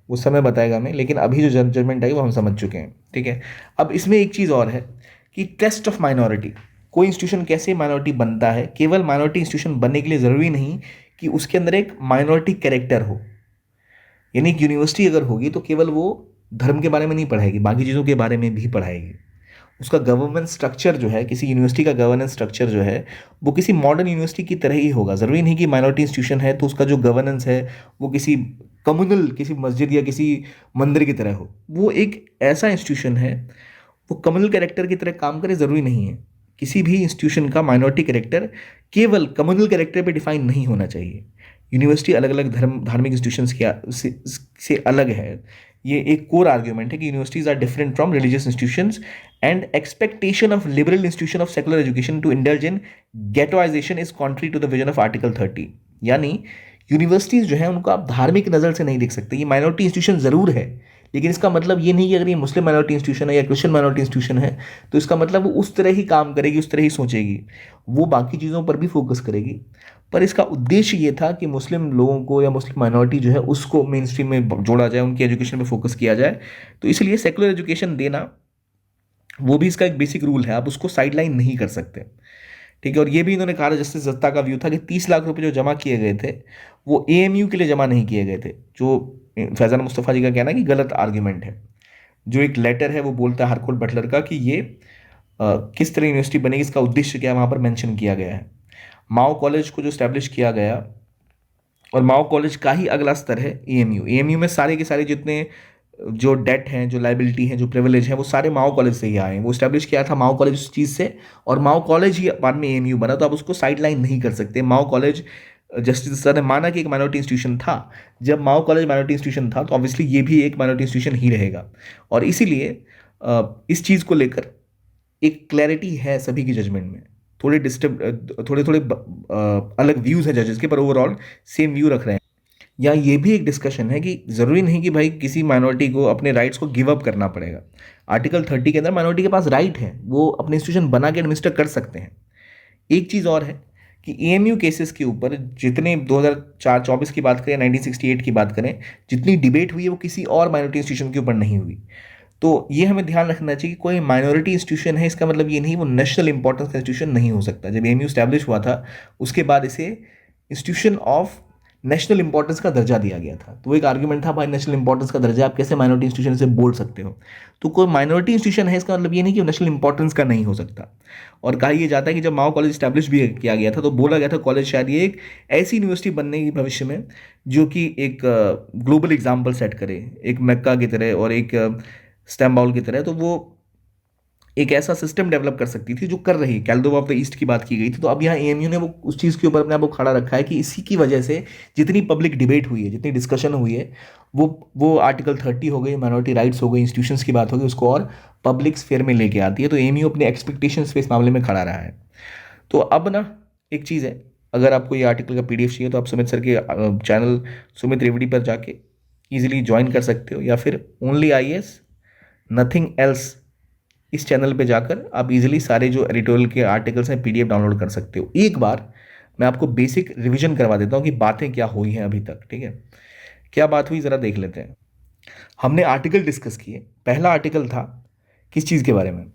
वो समय बताएगा हमें। लेकिन अभी जो जजमेंट आई वो हम समझ चुके हैं, ठीक है। अब इसमें एक चीज़ और है कि टेस्ट ऑफ माइनॉरिटी, कोई इंस्टीट्यूशन कैसे माइनॉरिटी बनता है। केवल माइनॉरिटी इंस्टीट्यूशन बनने के लिए ज़रूरी नहीं कि उसके अंदर एक माइनॉरिटी कैरेक्टर हो। यानी एक यूनिवर्सिटी अगर होगी तो केवल वो धर्म के बारे में नहीं पढ़ाएगी, बाकी चीज़ों के बारे में भी पढ़ाएगी। उसका गवर्नेंस स्ट्रक्चर जो है, किसी यूनिवर्सिटी का गवर्नेंस स्ट्रक्चर जो है वो किसी मॉडर्न यूनिवर्सिटी की तरह ही होगा। ज़रूरी नहीं कि माइनॉरिटी इंस्टीट्यूशन है तो उसका जो गवर्नेंस है वो किसी कम्युनल, किसी मस्जिद या किसी मंदिर की तरह हो। वो एक ऐसा इंस्टीट्यूशन है, वो कम्युनल कैरेक्टर की तरह काम करे, ज़रूरी नहीं है। किसी भी इंस्टीट्यूशन का माइनॉरिटी कैरेक्टर केवल कम्युनल कैरेक्टर पे डिफाइन नहीं होना चाहिए। यूनिवर्सिटी अलग अलग धार्मिक इंस्टीट्यूशंस से अलग है। ये एक कोर आर्ग्यूमेंट है कि universities are different from religious institutions and expectation of liberal institution of secular education to indulge in ghettoization is contrary to the vision of article 30। यानी यूनिवर्सिटीज़ जो है उनको आप धार्मिक नज़र से नहीं देख सकते। ये माइनॉरिटी इंस्टीट्यूशन ज़रूर है, लेकिन इसका मतलब ये नहीं कि अगर ये मुस्लिम माइनॉरिटी इंस्टीट्यूशन है या क्रिश्चियन माइनॉरिटी इंस्टीट्यूशन है तो इसका मतलब वो उस तरह ही काम करेगी, उस तरह ही सोचेगी, वो बाकी चीज़ों पर भी फोकस करेगी। पर इसका उद्देश्य ये था कि मुस्लिम लोगों को या मुस्लिम माइनॉरिटी जो है उसको मेन स्ट्रीम में जोड़ा जाए, उनकी एजुकेशन में फोकस किया जाए। तो इसलिए सेकुलर एजुकेशन देना वो भी इसका एक बेसिक रूल है, आप उसको साइडलाइन नहीं कर सकते। ठीक है, और ये भी इन्होंने कहा जस्टिस दत्ता का व्यू था कि 30 लाख रुपए जो जमा किए गए थे वो एएमयू के लिए जमा नहीं किए गए थे, जो फैज़ान मुस्तफ़ा जी का कहना है कि गलत आर्ग्यूमेंट है। जो एक लेटर है वो बोलता है हरकोट बटलर का कि ये किस तरह यूनिवर्सिटी बनेगी, इसका उद्देश्य क्या है, वहाँ पर मेंशन किया गया है। माओ कॉलेज को जो स्टैब्लिश किया गया, और माओ कॉलेज का ही अगला स्तर है एएमयू। एएमयू में सारे के सारे जितने जो डेट हैं, जो लाइबिलिटी हैं, जो प्रिविलेज हैं, वो सारे माओ कॉलेज से ही आए हैं। वो स्टैब्लिश किया था माओ कॉलेज उस चीज़ से, और माओ कॉलेज ही बाद में एएमयू बना, तो आप उसको साइडलाइन नहीं कर सकते। माओ कॉलेज, जस्टिस सर ने माना कि एक माइनॉरिटी इंस्टीट्यूशन था, जब माओ कॉलेज माइनॉरिटी इंस्टीट्यूशन था तो ऑब्वियसली ये भी एक माइनॉरिटी इंस्टीट्यूशन ही रहेगा। और इसीलिए इस चीज़ को लेकर एक क्लैरिटी है सभी की जजमेंट में। थोड़े थोड़े अलग व्यूज़ हैं जजेस के, पर ओवरऑल सेम व्यू रख रहे हैं। या ये भी एक डिस्कशन है कि ज़रूरी नहीं कि भाई किसी माइनॉरिटी को अपने राइट्स को गिव अप करना पड़ेगा। आर्टिकल 30 के अंदर माइनॉरिटी के पास राइट है, वो अपने इंस्टीट्यूशन बना के एडमिनिस्टर कर सकते हैं। एक चीज़ और है कि एएमयू केसेस के ऊपर जितने 2024 की बात करें, 1968 की बात करें, जितनी डिबेट हुई है वो किसी और माइनॉरिटी इंस्टीट्यूशन के ऊपर नहीं हुई। तो ये हमें ध्यान रखना चाहिए कि कोई माइनॉरिटी इंस्टीट्यूशन है इसका मतलब ये नहीं वो नेशनल इंपॉर्टेंस का इंस्टीट्यूशन नहीं हो सकता। जब एएमयू स्टैब्लिश हुआ था उसके बाद इसे इंस्टीट्यूशन ऑफ नेशनल इंपॉर्टेंस का दर्जा दिया गया था। तो एक आर्ग्यूमेंट था भाई नेशनल इंपॉर्टेंस का दर्जा आप कैसे माइनॉरिटी इंस्टीट्यूशन से बोल सकते हो। तो कोई माइनॉरिटी इंस्टीट्यूशन है इसका मतलब ये नहीं कि नेशनल इंपॉर्टेंस का नहीं हो सकता। और कहा यह जाता है कि जब माओ कॉलेज स्टैब्लिश भी किया गया था तो बोला गया था कॉलेज शायद ये एक ऐसी यूनिवर्सिटी बनने की भविष्य में जो कि एक ग्लोबल एग्जाम्पल सेट करे, एक मक्का की तरह और एक स्टैम्बाउल की तरह। तो वो एक ऐसा सिस्टम डेवलप कर सकती थी जो कर रही है। कैल्दो ऑफ द ईस्ट की बात की गई थी, तो अब यहाँ एएमयू ने वो उस चीज़ के ऊपर अपने आप को खड़ा रखा है कि इसी की वजह से जितनी पब्लिक डिबेट हुई है, जितनी डिस्कशन हुई है, वो आर्टिकल 30 हो गई, माइनॉरिटी राइट्स हो गई, इंस्टीट्यूशंस की बात होगी, उसको और पब्लिक स्फेयर में लेके आती है। तो एएमयू अपने एक्सपेक्टेशंस पे इस मामले में खड़ा रहा है। तो अब ना एक चीज़ है, अगर आपको ये आर्टिकल का पीडीएफ चाहिए तो आप सुमित सर के चैनल सुमित रेवड़ी पर जाके ईजिली ज्वाइन कर सकते हो, या फिर ओनली आईएएस नथिंग एल्स इस चैनल पे जाकर आप इजीली सारे जो एडिटोरियल के आर्टिकल्स हैं पीडीएफ डाउनलोड कर सकते हो। एक बार मैं आपको बेसिक रिवीजन करवा देता हूँ कि बातें क्या हुई हैं अभी तक। ठीक है, क्या बात हुई ज़रा देख लेते हैं। हमने आर्टिकल डिस्कस किए। पहला आर्टिकल था किस चीज़ के बारे में?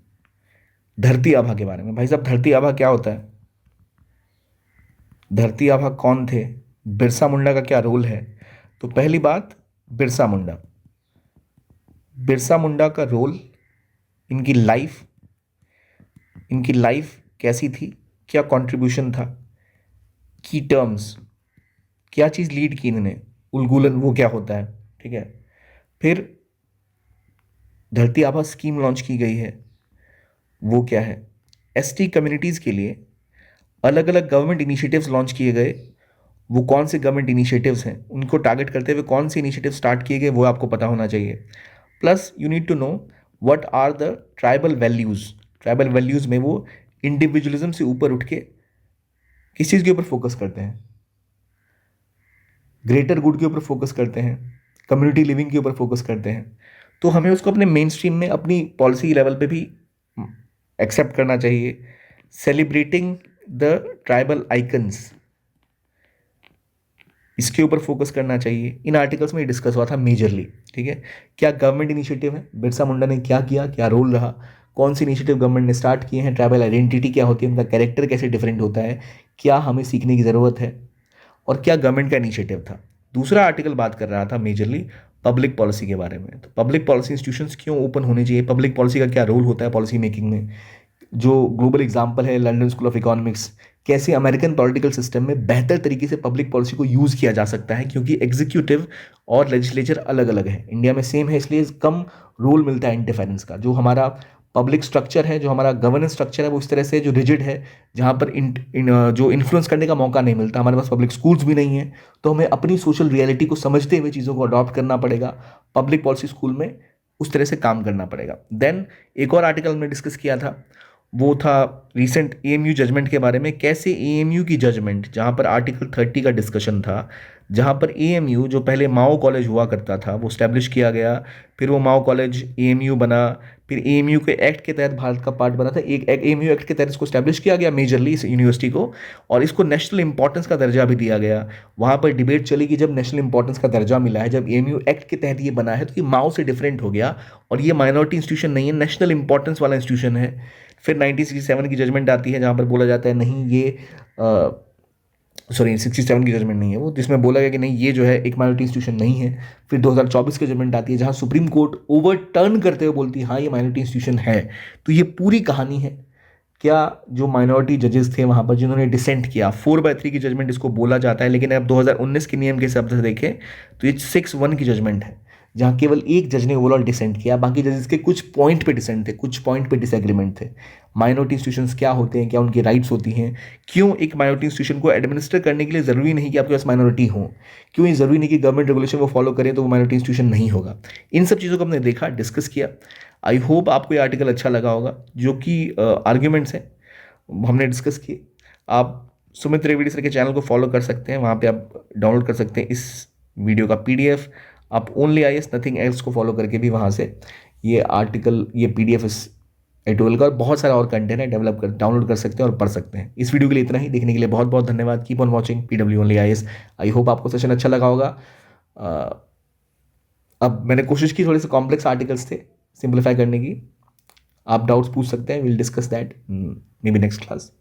धरती आभा के बारे में। भाई साहब, धरती आभा क्या होता है? धरती आभा कौन थे? बिरसा मुंडा का क्या रोल है? तो पहली बात, बिरसा मुंडा। बिरसा मुंडा का रोल, इनकी लाइफ कैसी थी, क्या कंट्रीब्यूशन था, की टर्म्स, क्या चीज़ लीड की इन्होंने, उलगुलन वो क्या होता है। ठीक है, फिर धरती आभा स्कीम लॉन्च की गई है, वो क्या है। एसटी कम्युनिटीज़ के लिए अलग अलग गवर्नमेंट इनिशिएटिव्स लॉन्च किए गए, वो कौन से गवर्नमेंट इनिशिएटिव्स हैं, उनको टारगेट करते हुए कौन से इनिशिएटिव स्टार्ट किए गए वो आपको पता होना चाहिए। Plus you need to know what are the tribal values. Tribal values में वो इंडिविजुअलिज्म से ऊपर उठ के किस चीज़ के ऊपर फोकस करते हैं? ग्रेटर गुड के ऊपर फोकस करते हैं, कम्युनिटी लिविंग के ऊपर फोकस करते हैं। तो हमें उसको अपने मेन स्ट्रीम में अपनी पॉलिसी लेवल पे भी एक्सेप्ट करना चाहिए। सेलिब्रेटिंग द ट्राइबल आइकन्स, इसके ऊपर फोकस करना चाहिए। इन आर्टिकल्स में ये डिस्कस हुआ था मेजरली। ठीक है, क्या गवर्नमेंट इनिशिएटिव है, बिरसा मुंडा ने क्या किया, क्या रोल रहा, कौन से इनिशिएटिव गवर्नमेंट ने स्टार्ट किए हैं, ट्राइबल आइडेंटिटी क्या होती है, उनका कैरेक्टर कैसे डिफरेंट होता है, क्या हमें सीखने की ज़रूरत है, और क्या गवर्नमेंट का इनिशिएटिव था। दूसरा आर्टिकल बात कर रहा था मेजरली पब्लिक पॉलिसी के बारे में। तो पब्लिक पॉलिसी इंस्टीट्यूशंस क्यों ओपन होने चाहिए, पब्लिक पॉलिसी का क्या रोल होता है पॉलिसी मेकिंग में। जो ग्लोबल एग्जाम्पल है लंदन स्कूल ऑफ इकोनॉमिक्स, कैसे अमेरिकन पॉलिटिकल सिस्टम में बेहतर तरीके से पब्लिक पॉलिसी को यूज़ किया जा सकता है, क्योंकि एग्जीक्यूटिव और लेजिस्लेचर अलग अलग है। इंडिया में सेम है, इसलिए कम रोल मिलता है इंटरफेरेंस का। जो हमारा पब्लिक स्ट्रक्चर है, जो हमारा गवर्नेंस स्ट्रक्चर है, वो इस तरह से जो रिजिड है, जहाँ पर जो इन्फ्लुएंस करने का मौका नहीं मिलता। हमारे पास पब्लिक स्कूल्स भी नहीं है, तो हमें अपनी सोशल रियलिटी को समझते हुए चीज़ों को अडॉप्ट करना पड़ेगा। पब्लिक पॉलिसी स्कूल में उस तरह से काम करना पड़ेगा। देन एक और आर्टिकल में डिस्कस किया था, वो था रिसेंट एएमयू जजमेंट के बारे में। कैसे एएमयू की जजमेंट, जहाँ पर आर्टिकल 30 का डिस्कशन था, जहाँ पर एएमयू जो पहले माओ कॉलेज हुआ करता था वो स्टैब्लिश किया गया, फिर वो माओ कॉलेज एएमयू बना, फिर एएमयू के एक्ट के तहत भारत का पार्ट बना था, एक एएमयू एक्ट के तहत इसको स्टैब्लिश किया गया मेजरली इस यूनिवर्सिटी को, और इसको नेशनल इंपॉर्टेंस का दर्जा भी दिया गया। वहाँ पर डिबेट चली कि जब नेशनल इंपॉर्टेंस का दर्जा मिला है, जब एएमयू एक्ट के तहत ये बना है, तो ये माओ से डिफरेंट हो गया और ये माइनॉरिटी इंस्टीट्यूशन नहीं है, नेशनल इंपॉर्टेंस वाला इंस्टीट्यूशन है। फिर 1967 की जजमेंट आती है जहाँ पर बोला जाता है नहीं ये सॉरी 67 की जजमेंट नहीं है वो, जिसमें बोला गया कि नहीं ये जो है एक माइनॉरिटी इंस्टीट्यूशन नहीं है। फिर 2024 की जजमेंट आती है जहाँ सुप्रीम कोर्ट ओवरटर्न करते हुए बोलती है हाँ ये माइनॉरिटी इंस्टीट्यूशन है। तो ये पूरी कहानी है। क्या जो माइनॉरिटी जजेस थे वहाँ पर जिन्होंने डिसेंट किया, 4/3 की जजमेंट इसको बोला जाता है, लेकिन अब 2019 के नियम के हिसाब से देखें तो ये 6-1 की जजमेंट है, जहाँ केवल एक जज ने ओवरऑल डिसेंट किया, बाकी जजेस के कुछ पॉइंट पे डिसेंट थे, कुछ पॉइंट पे डिसएग्रीमेंट थे। माइनॉरिटी इंस्टीट्यूशंस क्या होते हैं, क्या उनकी राइट्स होती हैं, क्यों एक माइनॉरिटी इंस्टीट्यूशन को एडमिनिस्टर करने के लिए ज़रूरी नहीं कि आपके पास माइनॉरिटी हो, क्यों ये ज़रूरी नहीं कि गवर्नमेंट रेगुलेशन वो फॉलो करें तो वो माइनॉरिटी इंस्टीट्यूशन नहीं होगा। इन सब चीज़ों को हमने देखा, डिस्कस किया। आई होप आपको ये आर्टिकल अच्छा लगा होगा, जो कि आर्ग्यूमेंट्स हैं हमने डिस्कस किए। आप सुमित त्रिवेदी सर के चैनल को फॉलो कर सकते हैं, वहाँ पे आप डाउनलोड कर सकते हैं इस वीडियो का पीडीएफ। आप ओनली आईएएस नथिंग एल्स को फॉलो करके भी वहाँ से ये आर्टिकल, ये पीडीएफ इस एटोल का और बहुत सारा और कंटेंट है डेवलप कर डाउनलोड कर सकते हैं और पढ़ सकते हैं। इस वीडियो के लिए इतना ही, देखने के लिए बहुत बहुत धन्यवाद। Keep on watching PW only IAS. I hope आपको सेशन अच्छा लगा होगा। अब मैंने कोशिश की थोड़े से कॉम्प्लेक्स आर्टिकल्स थे सिंप्लीफाई करने की। आप डाउट्स पूछ सकते हैं, will discuss that may be next class.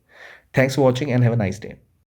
Thanks for watching and have a nice day.